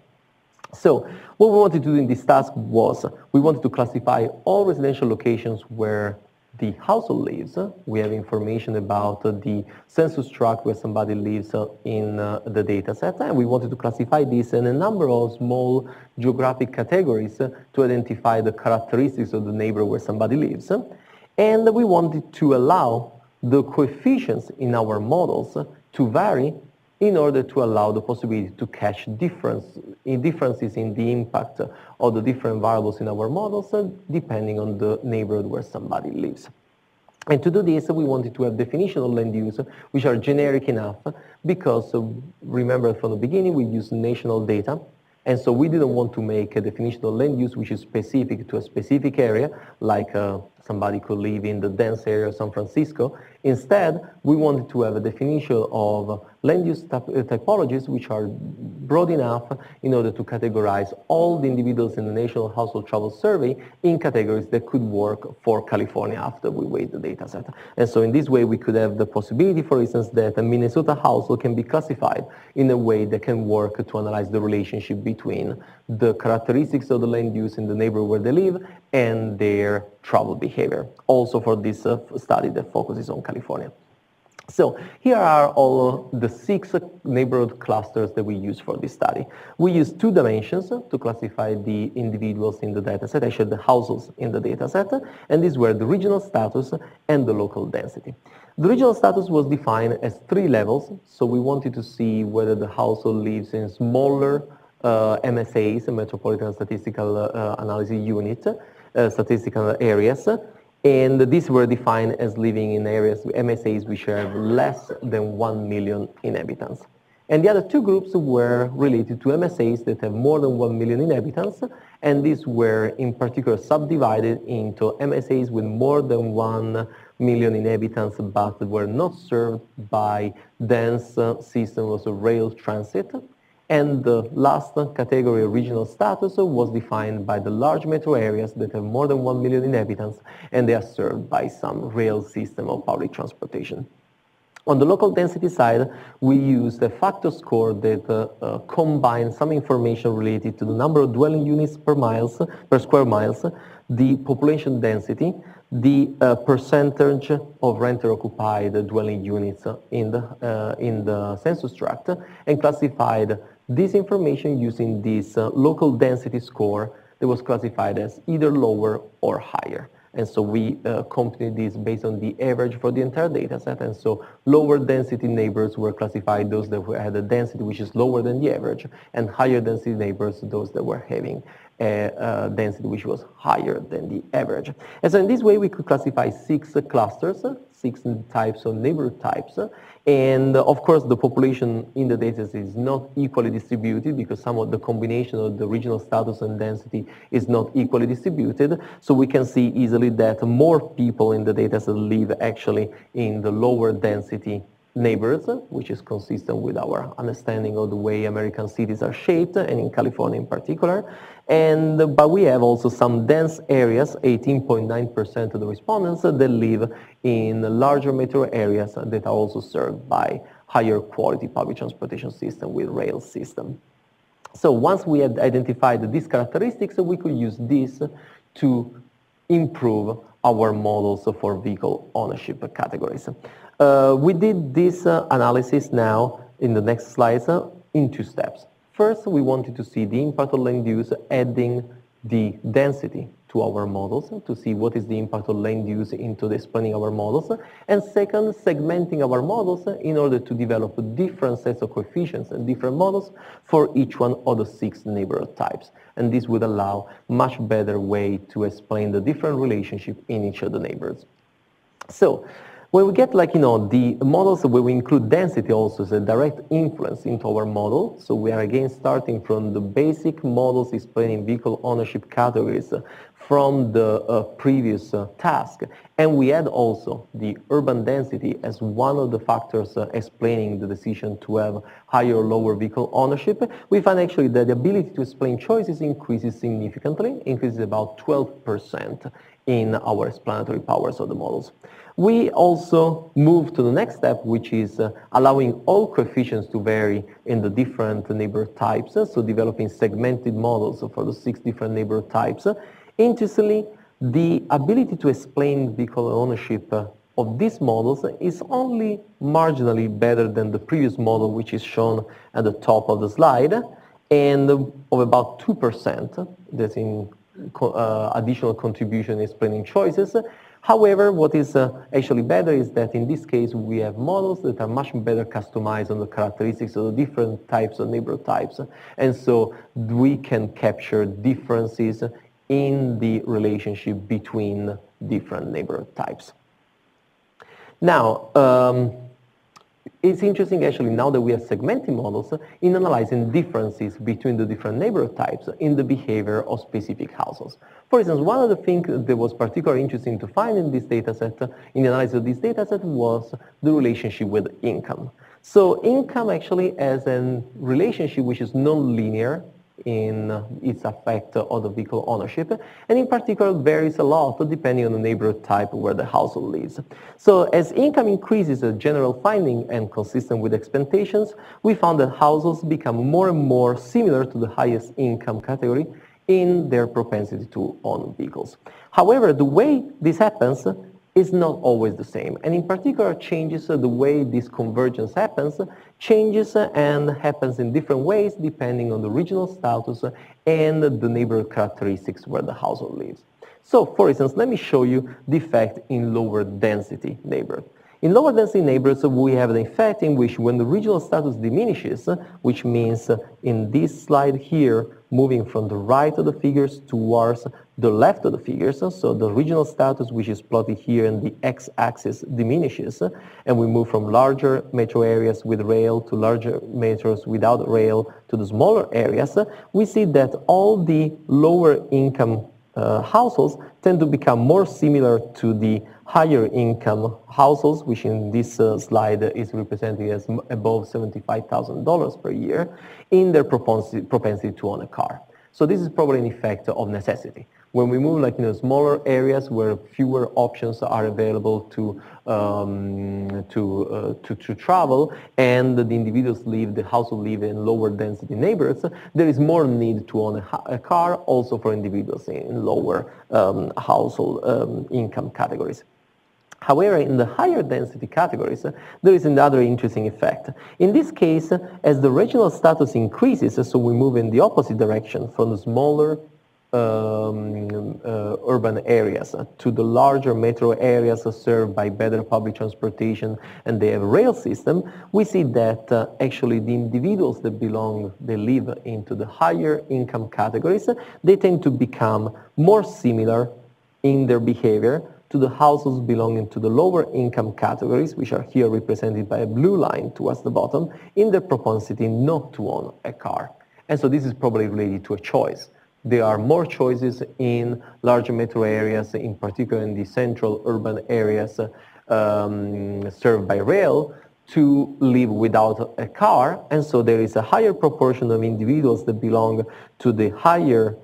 So what we wanted to do in this task was we wanted to classify all residential locations where the household lives. We have information about the census tract where somebody lives in the data set, and we wanted to classify this in a number of small geographic categories to identify the characteristics of the neighborhood where somebody lives. And we wanted to allow the coefficients in our models to vary in order to allow the possibility to catch differences in the impact of the different variables in our models depending on the neighborhood where somebody lives. And to do this, we wanted to have definitional land use, which are generic enough, because remember from the beginning, we used national data. And so we didn't want to make a definitional land use which is specific to a specific area, like somebody could live in the dense area of San Francisco. Instead, we wanted to have a definition of land use typologies which are broad enough in order to categorize all the individuals in the National Household Travel Survey in categories that could work for California after we weighed the data set. And so in this way, we could have the possibility, for instance, that a Minnesota household can be classified in a way that can work to analyze the relationship between the characteristics of the land use in the neighborhood where they live and their travel behavior, also for this study that focuses on California. So here are all the 6 neighborhood clusters that we use for this study. We use 2 dimensions to classify the individuals in the dataset, actually the households in the dataset, and these were the regional status and the local density. The regional status was defined as 3 levels, so we wanted to see whether the household lives in smaller MSAs, Metropolitan Statistical Analysis Unit, statistical areas, and these were defined as living in areas, MSAs, which have less than 1 million inhabitants. And the other 2 groups were related to MSAs that have more than 1 million inhabitants, and these were in particular subdivided into MSAs with more than 1 million inhabitants but were not served by dense systems of rail transit. And the last category, regional status, was defined by the large metro areas that have more than 1 million inhabitants, and they are served by some rail system of public transportation. On the local density side, we used a factor score that combines some information related to the number of dwelling units per square miles, the population density, the percentage of renter-occupied dwelling units in the census tract, and classified this information using this local density score that was classified as either lower or higher. And so we computed this based on the average for the entire data set. And so lower density neighbors were classified those that had a density which is lower than the average, and higher density neighbors those that were having a density which was higher than the average. And so in this way we could classify 6 clusters, 6 types of neighborhood types. And of course the population in the data set is not equally distributed because some of the combination of the regional status and density is not equally distributed. So we can see easily that more people in the data set live actually in the lower density neighborhoods, which is consistent with our understanding of the way American cities are shaped, and in California in particular. But we have also some dense areas, 18.9% of the respondents that live in larger metro areas that are also served by higher quality public transportation system with rail system. So once we had identified these characteristics, we could use this to improve our models for vehicle ownership categories. We did this analysis now in the next slides in 2 steps. First, we wanted to see the impact of land use adding the density to our models to see what is the impact of land use into explaining our models. And second, segmenting our models in order to develop different sets of coefficients and different models for each one of the 6 neighborhood types. And this would allow much better way to explain the different relationship in each of the neighborhoods. So when we get the models where we include density also as a direct influence into our model, so we are again starting from the basic models explaining vehicle ownership categories from the previous task, and we add also the urban density as one of the factors explaining the decision to have higher or lower vehicle ownership, we find actually that the ability to explain choices increases significantly, increases about 12% in our explanatory powers of the models. We also move to the next step, which is allowing all coefficients to vary in the different neighborhood types, so developing segmented models for the 6 different neighborhood types. Interestingly, the ability to explain vehicle ownership of these models is only marginally better than the previous model, which is shown at the top of the slide, and of about 2%, that's in additional contribution explaining choices. However, what is actually better is that in this case we have models that are much better customized on the characteristics of the different types of neighborhood types, and so we can capture differences in the relationship between different neighborhood types. Now, it's interesting actually now that we have segmenting models in analyzing differences between the different neighborhood types in the behavior of specific households. For instance, one of the things that was particularly interesting to find in this data set, in the analysis of this data set, was the relationship with income. So income actually has a relationship which is non-linear in its effect on the vehicle ownership, and in particular varies a lot depending on the neighborhood type where the household lives. So as income increases, a general finding and consistent with expectations, we found that households become more and more similar to the highest income category in their propensity to own vehicles. However, the way this happens is not always the same, and in particular changes the way this convergence happens, changes and happens in different ways depending on the regional status and the neighborhood characteristics where the household lives. So, for instance, let me show you the effect in lower density neighborhoods. In lower density neighborhoods, we have an effect in which when the regional status diminishes, which means in this slide here, moving from the right of the figures towards the left of the figures, so the regional status which is plotted here in the x-axis diminishes, and we move from larger metro areas with rail to larger metros without rail to the smaller areas, we see that all the lower income households tend to become more similar to the higher income households, which in this slide is represented as above $75,000 per year, in their propensity to own a car. So this is probably an effect of necessity. When we move smaller areas where fewer options are available to travel, and the individuals live, the household live in lower density neighborhoods, there is more need to own a car also for individuals in lower household income categories. However, in the higher density categories, there is another interesting effect. In this case, as the regional status increases, so we move in the opposite direction from the smaller urban areas to the larger metro areas served by better public transportation and they have a rail system, we see that actually the individuals that live into the higher income categories, they tend to become more similar in their behavior to the households belonging to the lower income categories, which are here represented by a blue line towards the bottom, in their propensity not to own a car. And so this is probably related to a choice. There are more choices in larger metro areas, in particular in the central urban areas served by rail, to live without a car, and so there is a higher proportion of individuals that belong to the higher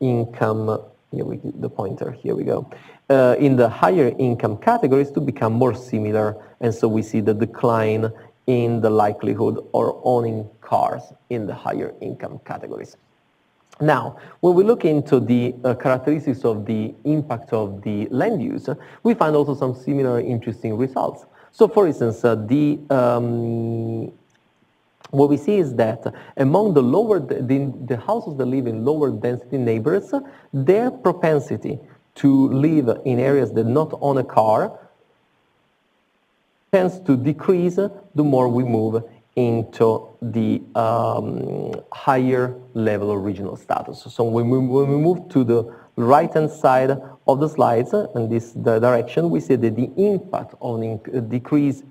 income, the pointer, here we go, in the higher income categories to become more similar, and so we see the decline in the likelihood of owning cars in the higher income categories. Now, when we look into the characteristics of the impact of the land use, we find also some similar interesting results. So, for instance, what we see is that among the houses that live in lower density neighborhoods, their propensity to live in areas that not own a car tends to decrease the more we move into the higher level of regional status. So when we move to the right-hand side of the slides in this direction, we see that the impact on the increase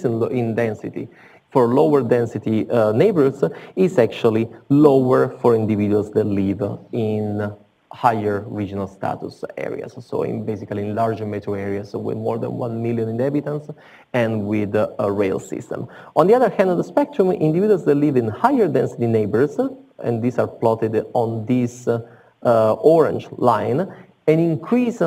in density for lower density neighborhoods is actually lower for individuals that live in higher regional status areas, so basically in larger metro areas with more than 1 million inhabitants and with a rail system. On the other hand of the spectrum, individuals that live in higher density neighborhoods, and these are plotted on this orange line, an increase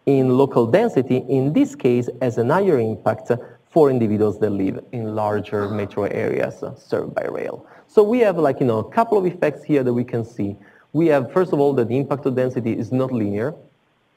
in local density in this case has a higher impact for individuals that live in larger metro areas served by rail. So we have a couple of effects here that we can see. We have, first of all, that the impact of density is not linear.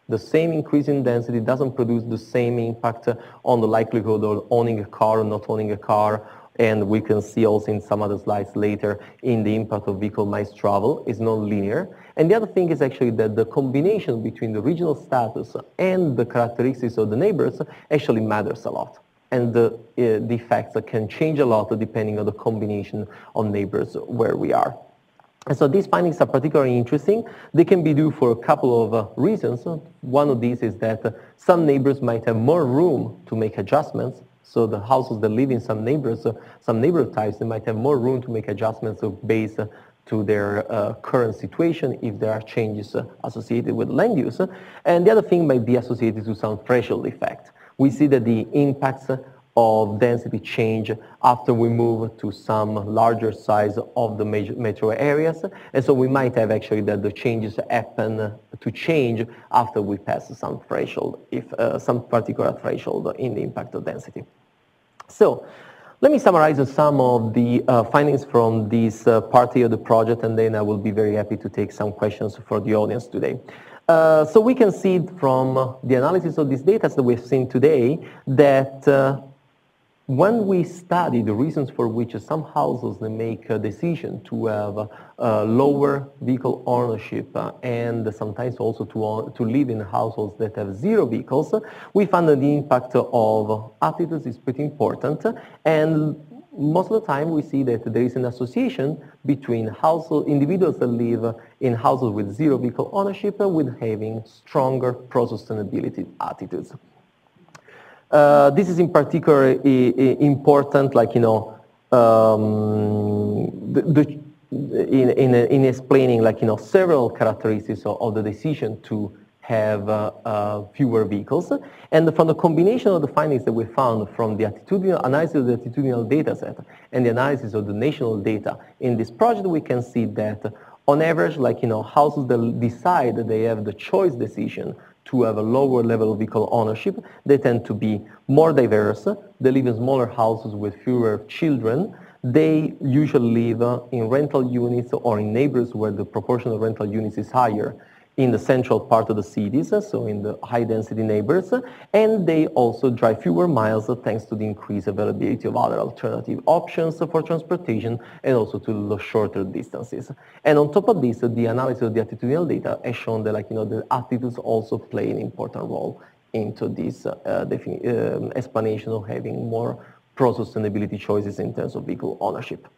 The same increase in density doesn't produce the same impact on the likelihood of owning a car or not owning a car. And we can see also in some other slides later in the impact of vehicle miles travel is not linear. And the other thing is actually that the combination between the regional status and the characteristics of the neighbors actually matters a lot. And the effects can change a lot depending on the combination of neighbors where we are. And so these findings are particularly interesting. They can be due for a couple of reasons. One of these is that some neighbors might have more room to make adjustments. So the households that live in some neighborhood types, they might have more room to make adjustments based to their current situation if there are changes associated with land use. And the other thing might be associated to some threshold effect. We see that the impacts of density change after we move to some larger size of the major metro areas. And so we might have actually that the changes happen to change after we pass some threshold, if some particular threshold in the impact of density. So let me summarize some of the findings from this part of the project, and then I will be very happy to take some questions for the audience today. So we can see from the analysis of these data that we've seen today that when we study the reasons for which some households they make a decision to have lower vehicle ownership and sometimes also to live in households that have zero vehicles, we found that the impact of attitudes is pretty important. And most of the time we see that there is an association between individuals that live in households with zero vehicle ownership with having stronger pro-sustainability attitudes. This is in particular important, like, in explaining, like, several characteristics of the decision to have fewer vehicles. And from the combination of the findings that we found from the analysis of the attitudinal data set and the analysis of the national data in this project, we can see that on average, like, houses that decide that they have the choice decision to have a lower level of vehicle ownership, they tend to be more diverse. They live in smaller houses with fewer children. They usually live in rental units or in neighborhoods where the proportion of rental units is higher in the central part of the cities, so in the high-density neighborhoods, and they also drive fewer miles thanks to the increased availability of other alternative options for transportation and also to the shorter distances. And on top of this, the analysis of the attitudinal data has shown that, like, the attitudes also play an important role into this explanation of having more pro-sustainability choices in terms of vehicle ownership.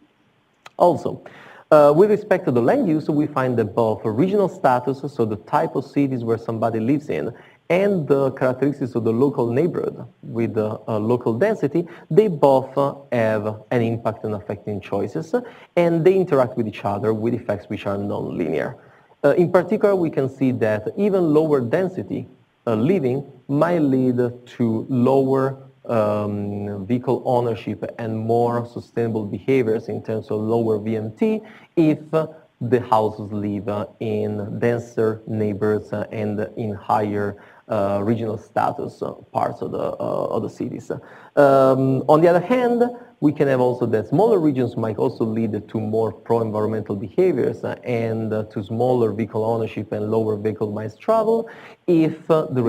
Also, with respect to the land use, we find that both regional status, so the type of cities where somebody lives in, and the characteristics of the local neighborhood with the local density, they both have an impact on affecting choices, and they interact with each other with effects which are non-linear. In particular, we can see that even lower density living might lead to lower vehicle ownership and more sustainable behaviors in terms of lower VMT if the houses live in denser neighborhoods and in higher regional status parts of the cities. On the other hand, we can have also that smaller regions might also lead to more pro-environmental behaviors and to smaller vehicle ownership and lower vehicle miles travel if the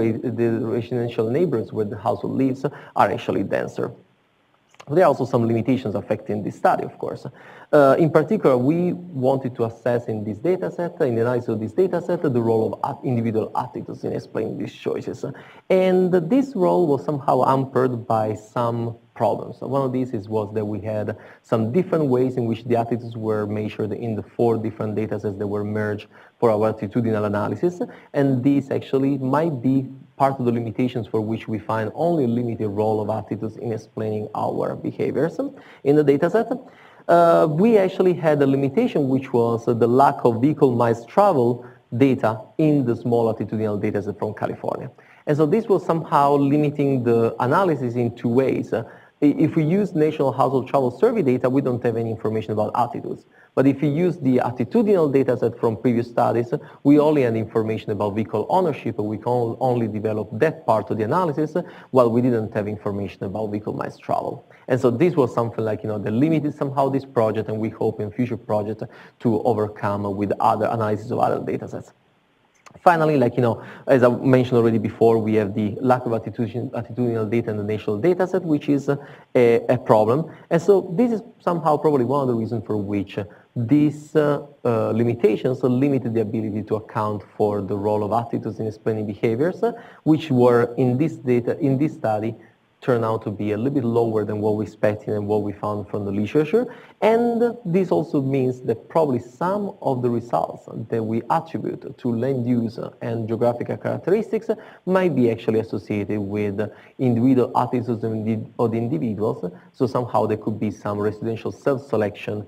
residential neighborhoods where the household lives are actually denser. There are also some limitations affecting this study, of course. In particular, we wanted to assess in this data set, in the analysis of this data set, the role of individual attitudes in explaining these choices. And this role was somehow hampered by some problems. One of these was that we had some different ways in which the attitudes were measured in the 4 different data sets that were merged for our attitudinal analysis. And this actually might be part of the limitations for which we find only a limited role of attitudes in explaining our behaviors in the data set. We actually had a limitation, which was the lack of vehicle miles travel data in the small attitudinal data set from California. And so this was somehow limiting the analysis in 2 ways. If we use National Household Travel Survey data, we don't have any information about attitudes. But if you use the attitudinal data set from previous studies, we only had information about vehicle ownership, and we can only develop that part of the analysis, while we didn't have information about vehicle miles travel. And so this was something like, that limited somehow this project, and we hope in future projects to overcome with other analysis of other data sets. Finally, as I mentioned already before, we have the lack of attitudinal data in the national data set, which is a problem. And so this is somehow probably one of the reasons for which these limitations limited the ability to account for the role of attitudes in explaining behaviors, which were in this study turned out to be a little bit lower than what we expected and what we found from the literature. And this also means that probably some of the results that we attribute to land use and geographical characteristics might be actually associated with individual attitudes of the individuals. So somehow there could be some residential self-selection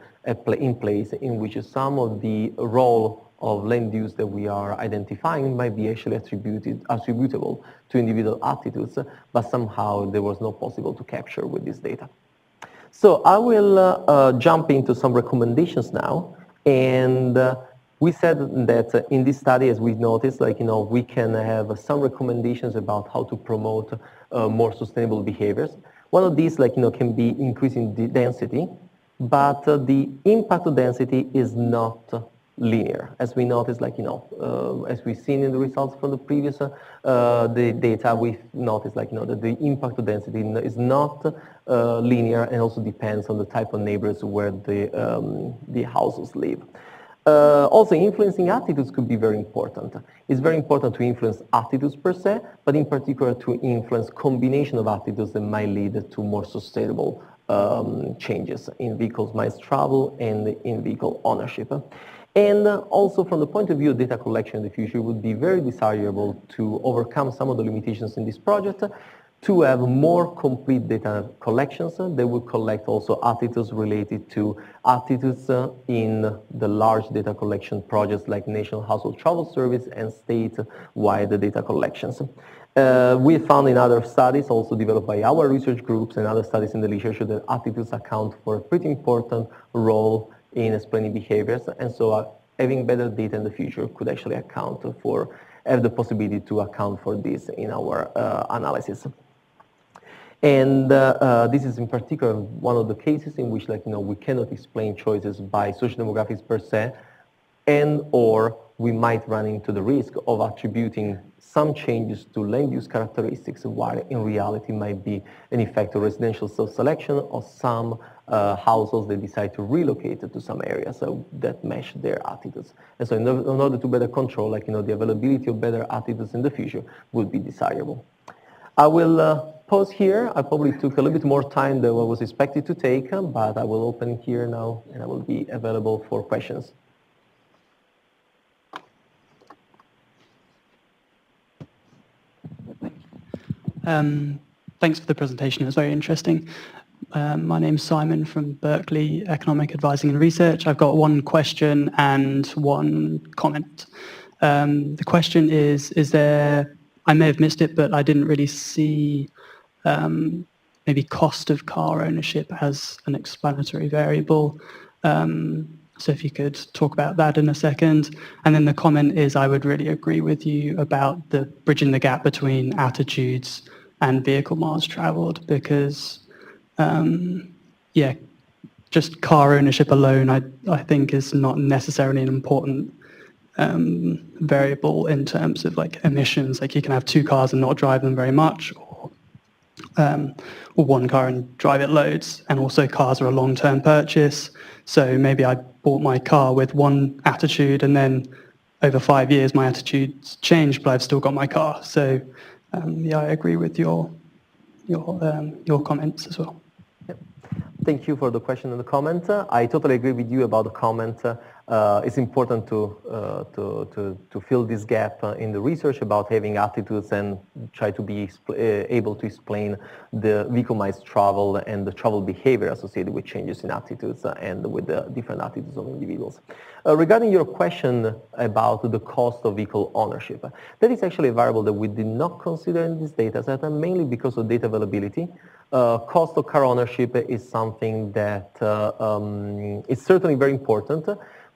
in place in which some of the role of land use that we are identifying might be actually attributable to individual attitudes, but somehow there was not possible to capture with this data. So I will jump into some recommendations now, and we said that in this study, as we've noticed, we can have some recommendations about how to promote more sustainable behaviors. One of these, can be increasing the density, but the impact of density is not linear. As we noticed, as we've seen in the results from the previous the data, we've noticed, that the impact of density is not linear, and also depends on the type of neighbors where the houses live. Also, influencing attitudes could be very important. It's very important to influence attitudes per se, but in particular to influence combination of attitudes that might lead to more sustainable changes in vehicles miles travel and in vehicle ownership. And also from the point of view of data collection in the future, it would be very desirable to overcome some of the limitations in this project, to have more complete data collections that will collect also attitudes related to attitudes in the large data collection projects like National Household Travel Service and state-wide data collections. We found in other studies also developed by our research groups and other studies in the literature that attitudes account for a pretty important role in explaining behaviors, and so having better data in the future could actually have the possibility to account for this in our analysis. And this is in particular one of the cases in which we cannot explain choices by social demographics per se, and or we might run into the risk of attributing some changes to land use characteristics, while in reality might be an effect of residential self-selection or some households that decide to relocate to some areas that match their attitudes. And so in order to better control, the availability of better attitudes in the future would be desirable. I will pause here. I probably took a little bit more time than what was expected to take, but I will open here now and I will be available for questions. Thanks for the presentation. It was very interesting. My name's Simon from Berkeley Economic Advising and Research. I've got one question and one comment. The question is there, I may have missed it, but I didn't really see maybe cost of car ownership as an explanatory variable. So if you could talk about that in a second. And then the comment is, I would really agree with you about the bridging the gap between attitudes and vehicle miles traveled, because just car ownership alone, I think is not necessarily an important variable in terms of emissions. You can have two cars and not drive them very much, or one car and drive it loads. And also cars are a long-term purchase. So maybe I bought my car with one attitude, and then over 5 years my attitude's changed, but I've still got my car. So I agree with your comments as well. Yep. Thank you for the question and the comment. I totally agree with you about the comment. It's important to fill this gap in the research about having attitudes and try to be able to explain the vehicle miles travel and the travel behavior associated with changes in attitudes and with the different attitudes of individuals. Regarding your question about the cost of vehicle ownership, that is actually a variable that we did not consider in this data set, mainly because of data availability. Cost of car ownership is something that is certainly very important.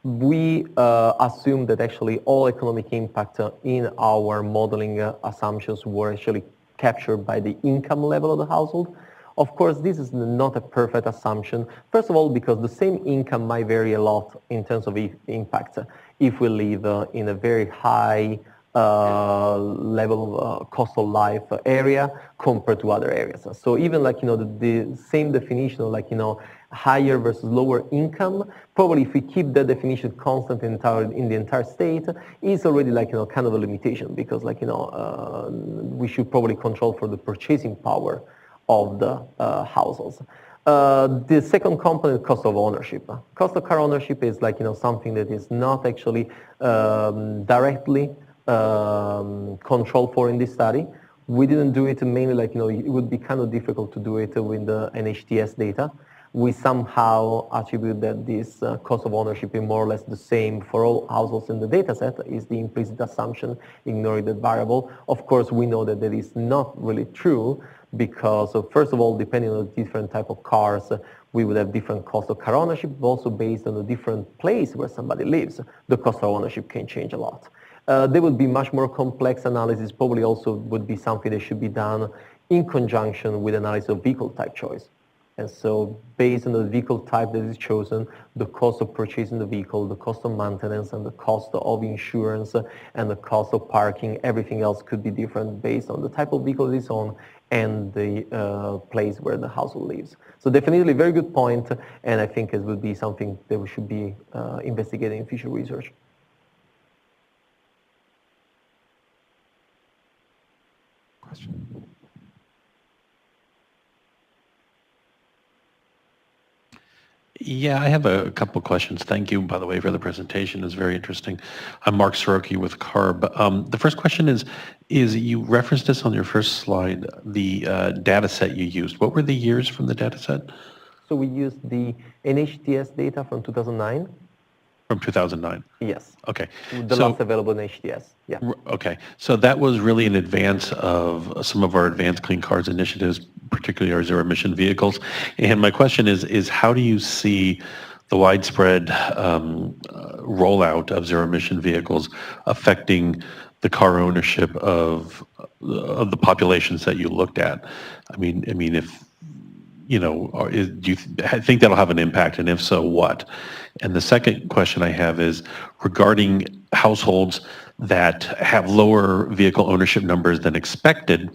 We assume that actually all economic impact in our modeling assumptions were actually captured by the income level of the household. Of course, this is not a perfect assumption. First of all, because the same income might vary a lot in terms of impact if we live in a very high level of cost of life area compared to other areas. So even the same definition of higher versus lower income, probably if we keep that definition constant in the entire state, is already kind of a limitation, because we should probably control for the purchasing power of the households. The second component, cost of ownership. Cost of car ownership is something that is not actually directly controlled for in this study. We didn't do it mainly it would be kind of difficult to do it with the NHTS data. We somehow attribute that this cost of ownership is more or less the same for all households in the data set, is the implicit assumption, ignoring that variable. Of course, we know that that is not really true because, first of all, depending on the different type of cars, we would have different cost of car ownership, but also based on the different place where somebody lives, the cost of ownership can change a lot. There would be much more complex analysis, probably also would be something that should be done in conjunction with analysis of vehicle type choice. And so based on the vehicle type that is chosen, the cost of purchasing the vehicle, the cost of maintenance, and the cost of insurance, and the cost of parking, everything else could be different based on the type of vehicle it is on and the place where the household lives. So definitely a very good point, and I think it would be something that we should be investigating in future research. Question? Yeah, I have a couple questions. Thank you, by the way, for the presentation. It's very interesting. I'm Mark Soroki with CARB. The first question is you referenced this on your first slide, the data set you used. What were the years from the data set? So we used the NHTS data from 2009. From 2009? Yes. Okay. The last available in HTS. Yeah. Okay. So that was really in advance of some of our advanced clean cars initiatives, particularly our zero emission vehicles. And my question is how do you see the widespread rollout of zero emission vehicles affecting the car ownership of the populations that you looked at? I mean, if do you think that'll have an impact, and if so, what? And the second question I have is regarding households that have lower vehicle ownership numbers than expected,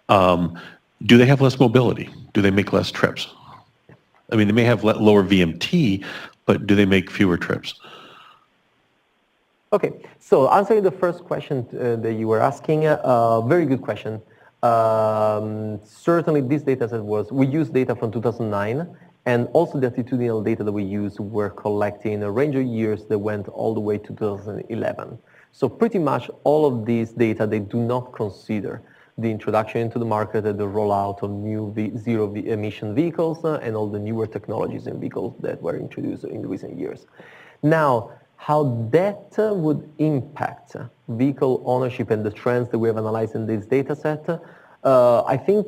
do they have less mobility? Do they make less trips? I mean, they may have lower VMT, but do they make fewer trips? Okay, so answering the first question that you were asking, very good question. Certainly this data set we used data from 2009, and also the attitudinal data that we used were collecting a range of years that went all the way to 2011. So pretty much all of these data, they do not consider the introduction into the market and the rollout of new zero emission vehicles and all the newer technologies in vehicles that were introduced in recent years. Now, how that would impact vehicle ownership and the trends that we have analyzed in this data set, I think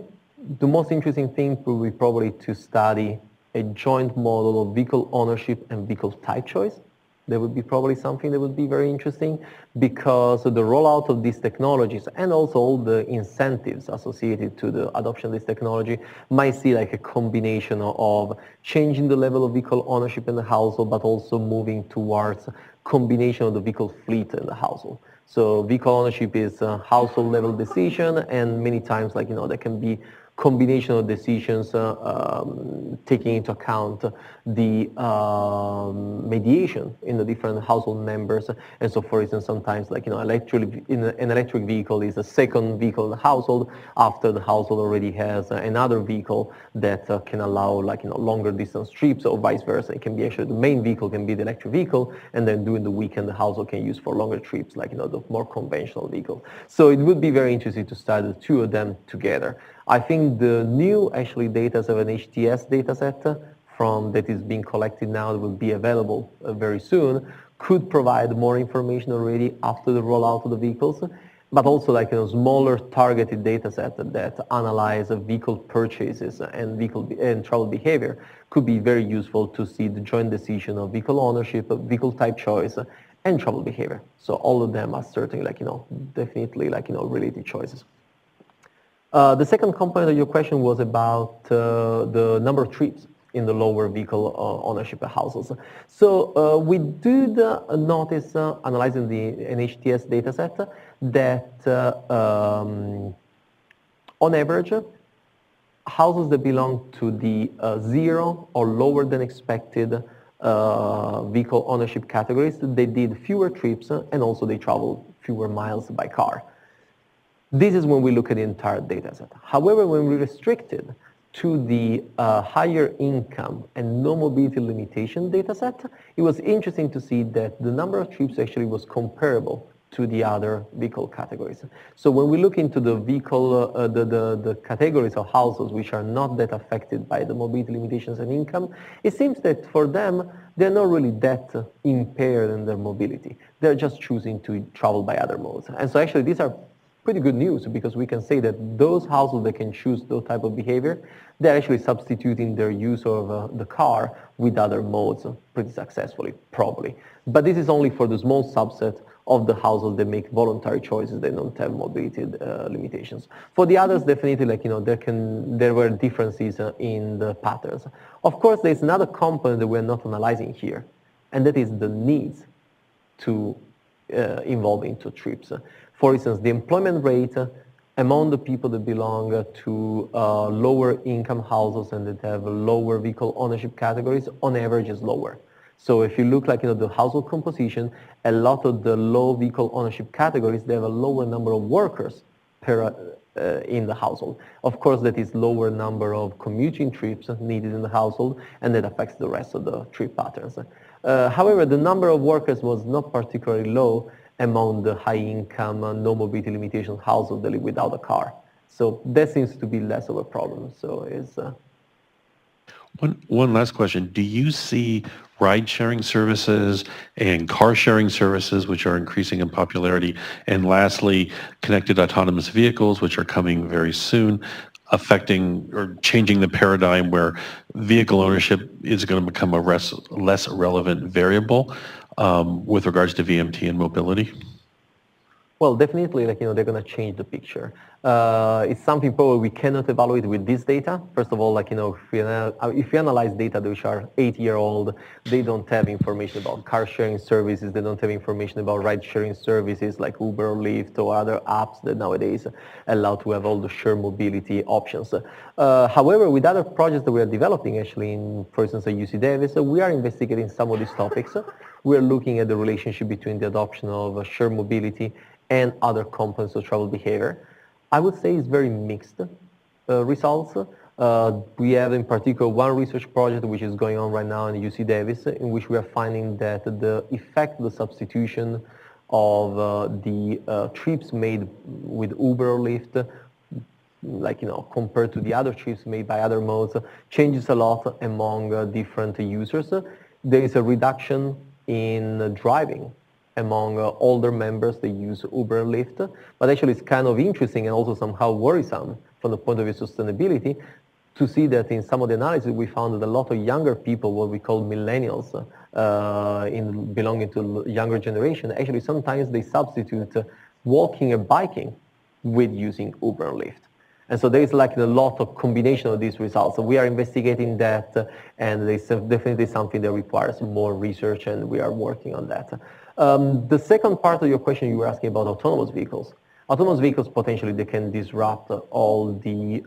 the most interesting thing would be probably to study a joint model of vehicle ownership and vehicle type choice. That would be probably something that would be very interesting because the rollout of these technologies and also all the incentives associated to the adoption of this technology might see like a combination of changing the level of vehicle ownership in the household, but also moving towards combination of the vehicle fleet in the household. So vehicle ownership is a household level decision, and many times there can be combination of decisions taking into account the mediation in the different household members. And so, for instance, sometimes an electric vehicle is a second vehicle in the household after the household already has another vehicle that can allow longer distance trips, or vice versa. It can be actually the main vehicle can be the electric vehicle, and then during the weekend the household can use for longer trips the more conventional vehicle. So it would be very interesting to study the two of them together. I think the new data of an HTS data set that is being collected now, that will be available very soon, could provide more information already after the rollout of the vehicles, but also a smaller targeted data set that analyze vehicle purchases and travel behavior could be very useful to see the joint decision of vehicle ownership, vehicle type choice, and travel behavior. So all of them are certainly definitely related choices. The second component of your question was about the number of trips in the lower vehicle ownership households. So we did notice, analyzing the NHTS data set, that on average, households that belong to the zero or lower than expected vehicle ownership categories, they did fewer trips and also they traveled fewer miles by car. This is when we look at the entire data set. However, when we restrict it to the higher income and no mobility limitation data set, it was interesting to see that the number of trips actually was comparable to the other vehicle categories. So when we look into the vehicle, the categories of households which are not that affected by the mobility limitations and income, it seems that for them, they're not really that impaired in their mobility. They're just choosing to travel by other modes. And so actually these are pretty good news, because we can say that those households that can choose those type of behavior, they're actually substituting their use of the car with other modes pretty successfully, probably. But this is only for the small subset of the households that make voluntary choices. They don't have mobility limitations. For the others, definitely, there were differences in the patterns. Of course, there's another component that we're not analyzing here, and that is the needs to involve into trips. For instance, the employment rate among the people that belong to lower income households and that have lower vehicle ownership categories, on average, is lower. So if you look the household composition, a lot of the low vehicle ownership categories, they have a lower number of workers per in the household. Of course, that is lower number of commuting trips needed in the household, and that affects the rest of the trip patterns. However, the number of workers was not particularly low among the high-income, no mobility limitation households that live without a car. So that seems to be less of a problem. So it's... One last question. Do you see ride-sharing services and car-sharing services, which are increasing in popularity, and lastly, connected autonomous vehicles, which are coming very soon, affecting or changing the paradigm where vehicle ownership is going to become a less relevant variable with regards to VMT and mobility? Well, definitely, they're going to change the picture. It's something probably we cannot evaluate with this data. First of all, if you analyze data which are 8-year-old, they don't have information about car sharing services. They don't have information about ride sharing services like Uber or Lyft or other apps that nowadays allow to have all the shared mobility options. However, with other projects that we are developing, actually, for instance, at UC Davis, we are investigating some of these topics. We are looking at the relationship between the adoption of shared mobility and other components of travel behavior. I would say it's very mixed results. We have in particular one research project which is going on right now in UC Davis, in which we are finding that the effect of the substitution of the trips made with Uber or Lyft, compared to the other trips made by other modes, changes a lot among different users. There is a reduction in driving among older members that use Uber and Lyft. But actually it's kind of interesting and also somehow worrisome from the point of view of sustainability to see that in some of the analysis we found that a lot of younger people, what we call millennials, belonging to younger generation, actually sometimes they substitute walking and biking with using Uber and Lyft. And so there is a lot of combination of these results. So we are investigating that, and it's definitely something that requires more research, and we are working on that. The second part of your question, you were asking about autonomous vehicles. Autonomous vehicles, potentially, they can disrupt all the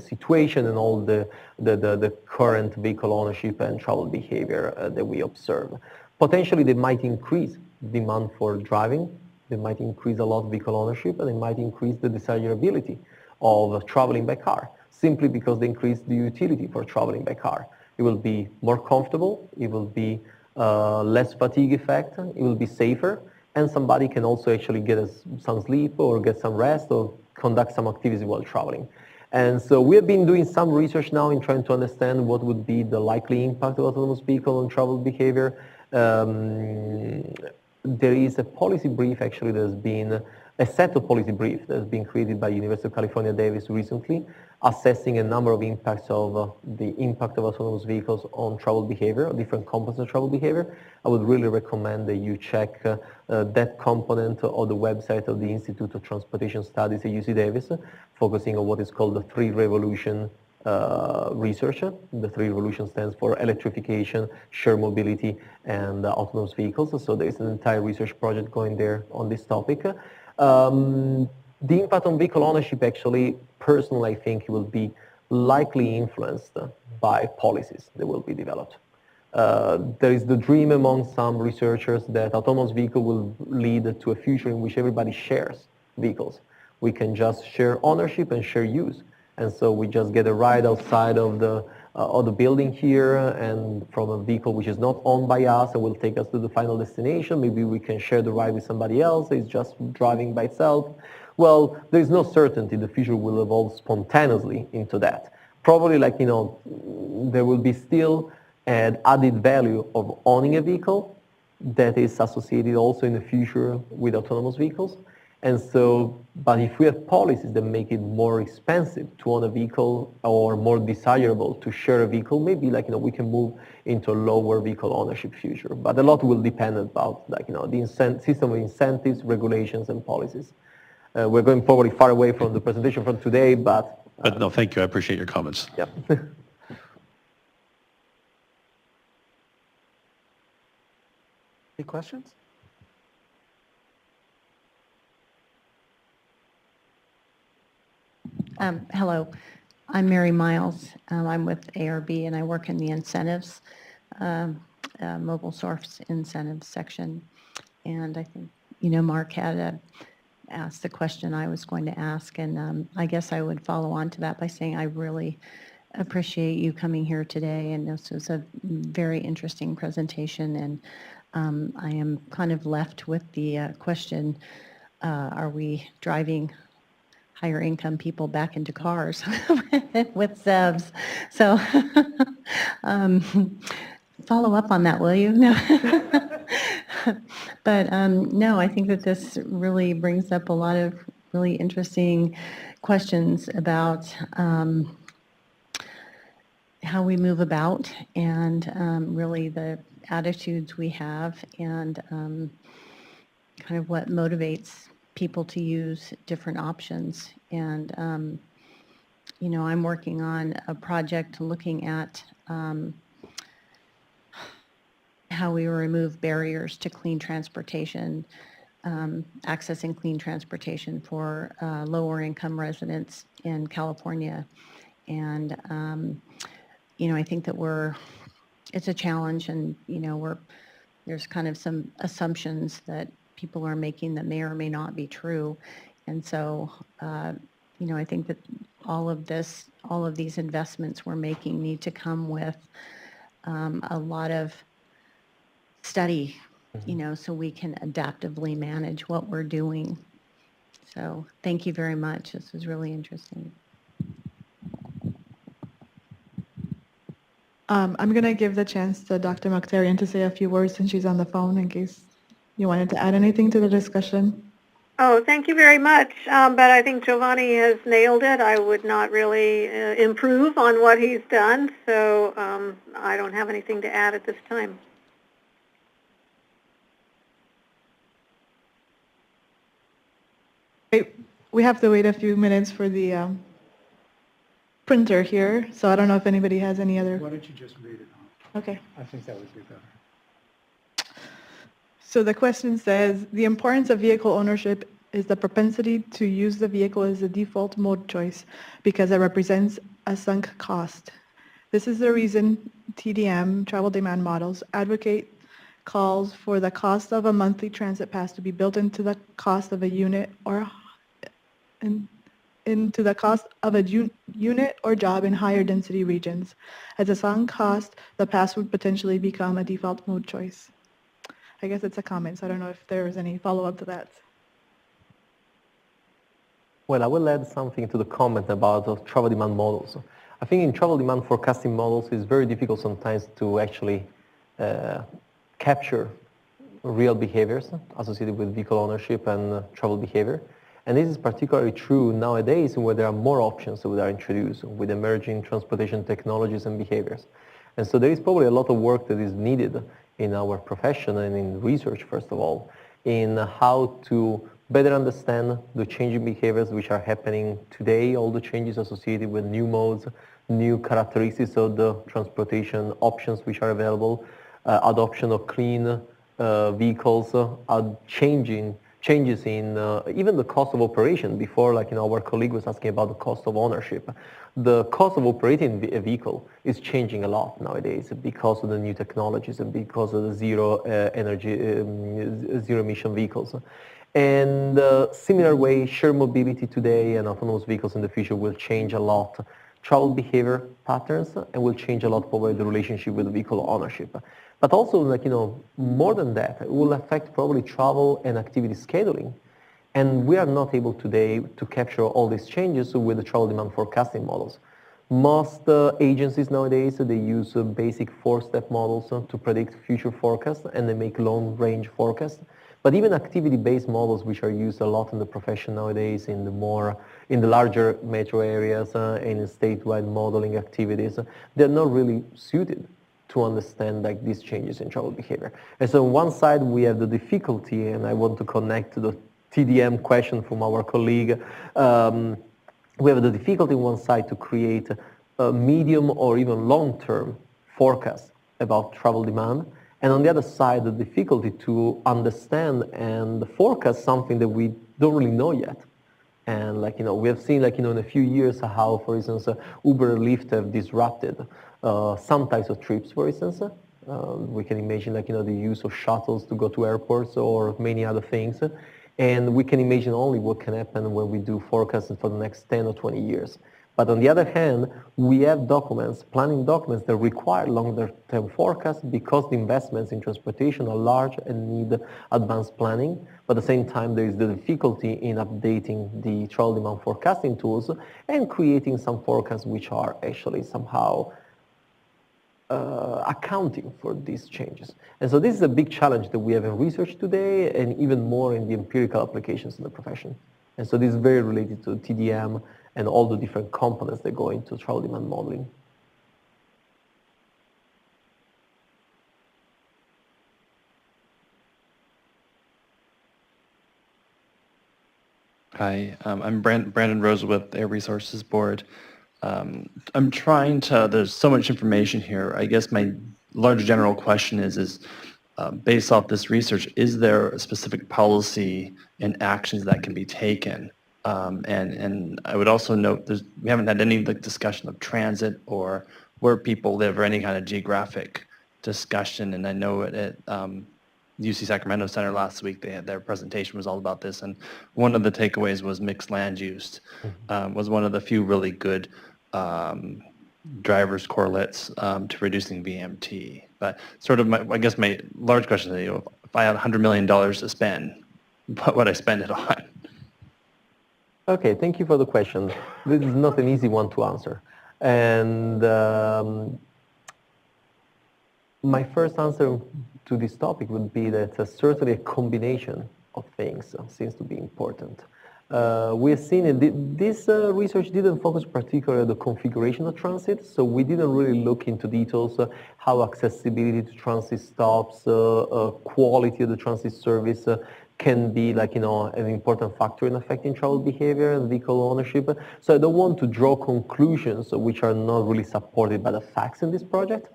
situation and all the current vehicle ownership and travel behavior that we observe. Potentially, they might increase demand for driving. They might increase a lot of vehicle ownership, and they might increase the desirability of traveling by car, simply because they increase the utility for traveling by car. It will be more comfortable, it will be less fatigue effect, it will be safer, and somebody can also actually get some sleep or get some rest or conduct some activities while traveling. And so we have been doing some research now in trying to understand what would be the likely impact of autonomous vehicle on travel behavior. There is a policy brief, actually, there's been a set of policy briefs that has been created by University of California, Davis recently, assessing a number of impacts of the impact of autonomous vehicles on travel behavior, different components of travel behavior. I would really recommend that you check that component of the website of the Institute of Transportation Studies at UC Davis, focusing on what is called the 3 revolution research. The 3 revolution stands for electrification, shared mobility, and autonomous vehicles. So there is an entire research project going there on this topic. The impact on vehicle ownership, actually, personally, I think it will be likely influenced by policies that will be developed. There is the dream among some researchers that autonomous vehicle will lead to a future in which everybody shares vehicles. We can just share ownership and share use. And so we just get a ride outside of the building here and from a vehicle which is not owned by us and will take us to the final destination. Maybe we can share the ride with somebody else. It's just driving by itself. Well, there is no certainty the future will evolve spontaneously into that. Probably there will be still an added value of owning a vehicle that is associated also in the future with autonomous vehicles. And so, but if we have policies that make it more expensive to own a vehicle or more desirable to share a vehicle, maybe we can move into a lower vehicle ownership future. But a lot will depend about the system of incentives, regulations, and policies. We're going probably far away from the presentation from today, but no, thank you. I appreciate your comments. yeah. Any questions? Hello, I'm Mary Miles. I'm with ARB and I work in the incentives, mobile source incentives section. And I think, Mark had asked the question I was going to ask, and I guess I would follow on to that by saying I really appreciate you coming here today, and this was a very interesting presentation, and I am kind of left with the question, are we driving higher income people back into cars with ZEVs? So follow up on that, will you? No. But no, I think that this really brings up a lot of really interesting questions about how we move about and really the attitudes we have and kind of what motivates people to use different options. And, I'm working on a project looking at how we remove barriers to clean transportation, accessing clean transportation for lower income residents in California. And, I think that it's a challenge, and, there's kind of some assumptions that people are making that may or may not be true. And so, I think that all of these investments we're making need to come with a lot of study, so we can adaptively manage what we're doing. So thank you very much. This was really interesting. I'm going to give the chance to Dr. Mokhtarian to say a few words since she's on the phone in case you wanted to add anything to the discussion. Oh, thank you very much. But I think Giovanni has nailed it. I would not really improve on what he's done, so I don't have anything to add at this time. We have to wait a few minutes for the printer here, so I don't know if anybody has any other. Why don't you just read it off? Okay. I think that would be better. So the question says, the importance of vehicle ownership is the propensity to use the vehicle as a default mode choice because it represents a sunk cost. This is the reason TDM, travel demand models, advocate calls for the cost of a monthly transit pass to be built into the cost of a unit or into the cost of a unit or job in higher density regions. As a sunk cost, the pass would potentially become a default mode choice. I guess it's a comment, so I don't know if there's any follow-up to that. Well, I will add something to the comment about travel demand models. I think in travel demand forecasting models, it's very difficult sometimes to actually capture real behaviors associated with vehicle ownership and travel behavior. And this is particularly true nowadays where there are more options that are introduced with emerging transportation technologies and behaviors. And so there is probably a lot of work that is needed in our profession and in research, first of all, in how to better understand the changing behaviors which are happening today, all the changes associated with new modes, new characteristics of the transportation options which are available, adoption of clean vehicles are changing changes in even the cost of operation. Before, like, our colleague was asking about the cost of ownership. The cost of operating a vehicle is changing a lot nowadays because of the new technologies and because of the zero emission vehicles. And similar way, shared mobility today and autonomous vehicles in the future will change a lot travel behavior patterns and will change a lot probably the relationship with vehicle ownership. But also, like, more than that, it will affect probably travel and activity scheduling. And we are not able today to capture all these changes with the travel demand forecasting models. Most agencies nowadays, they use basic 4-step models to predict future forecasts, and they make long-range forecasts. But even activity-based models, which are used a lot in the profession nowadays, in the larger metro areas and in statewide modeling activities, they're not really suited to understand like these changes in travel behavior. And so on one side we have the difficulty, and I want to connect to the TDM question from our colleague. We have the difficulty on one side to create a medium or even long-term forecast about travel demand, and on the other side the difficulty to understand and forecast something that we don't really know yet. And like, we have seen like, in a few years how, for instance, Uber and Lyft have disrupted some types of trips, for instance. We can imagine like, the use of shuttles to go to airports or many other things. And we can imagine only what can happen when we do forecasts for the next 10 or 20 years. But on the other hand, we have documents, planning documents that require longer term forecasts because the investments in transportation are large and need advanced planning. But at the same time, there is the difficulty in updating the travel demand forecasting tools and creating some forecasts which are actually somehow accounting for these changes. And so this is a big challenge that we have in research today, and even more in the empirical applications in the profession. And so this is very related to TDM and all the different components that go into travel demand modeling. Hi, I'm Brandon Rose with Air Resources Board. I'm trying to, there's so much information here. I guess my large general question is based off this research, is there a specific policy and actions that can be taken? And I would also note we haven't had any discussion of transit or where people live or any kind of geographic discussion. And I know at UC Sacramento Center last week, their presentation was all about this. And one of the takeaways was mixed land use was one of the few really good drivers correlates to reducing VMT. But sort of, I guess my large question is, if I had $100 million to spend, what would I spend it on? Okay, thank you for the question. This is not an easy one to answer. And my first answer to this topic would be that certainly a combination of things seems to be important. We have seen this research didn't focus particularly on the configuration of transit, so we didn't really look into details how accessibility to transit stops, quality of the transit service can be like, an important factor in affecting travel behavior and vehicle ownership. So I don't want to draw conclusions which are not really supported by the facts in this project.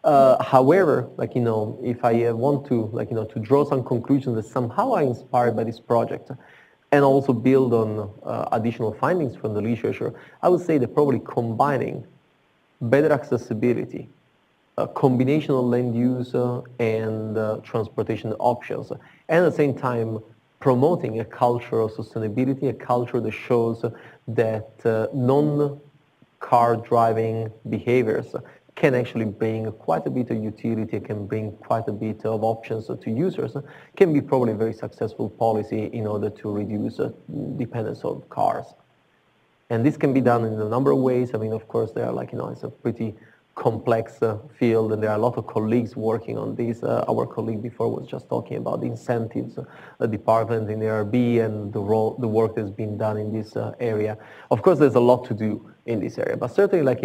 However, like, if I want to, like, to draw some conclusions that somehow are inspired by this project and also build on additional findings from the literature, I would say that probably combining better accessibility, a combination of land use and transportation options, and at the same time promoting a culture of sustainability, a culture that shows that non-car driving behaviors can actually bring quite a bit of utility, can bring quite a bit of options to users, can be probably a very successful policy in order to reduce dependence on cars. And this can be done in a number of ways. I mean, of course, there are like, it's a pretty complex field, and there are a lot of colleagues working on this. Our colleague before was just talking about the incentives department in ARB and the work that's been done in this area. Of course, there's a lot to do in this area, but certainly, like,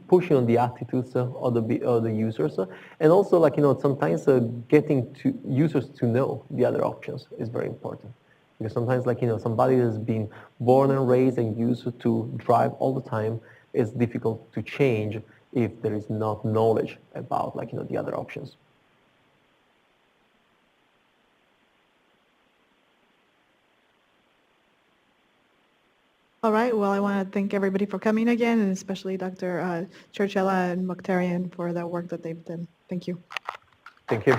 pushing on the attitudes of the users, and also, like, sometimes getting to users to know the other options is very important. Because sometimes, like, somebody has been born and raised and used to drive all the time, it's difficult to change if there is not knowledge about, like, the other options. All right, well, I want to thank everybody for coming again, and especially Dr. Churchella and Mokhtarian for the work that they've done. Thank you. Thank you.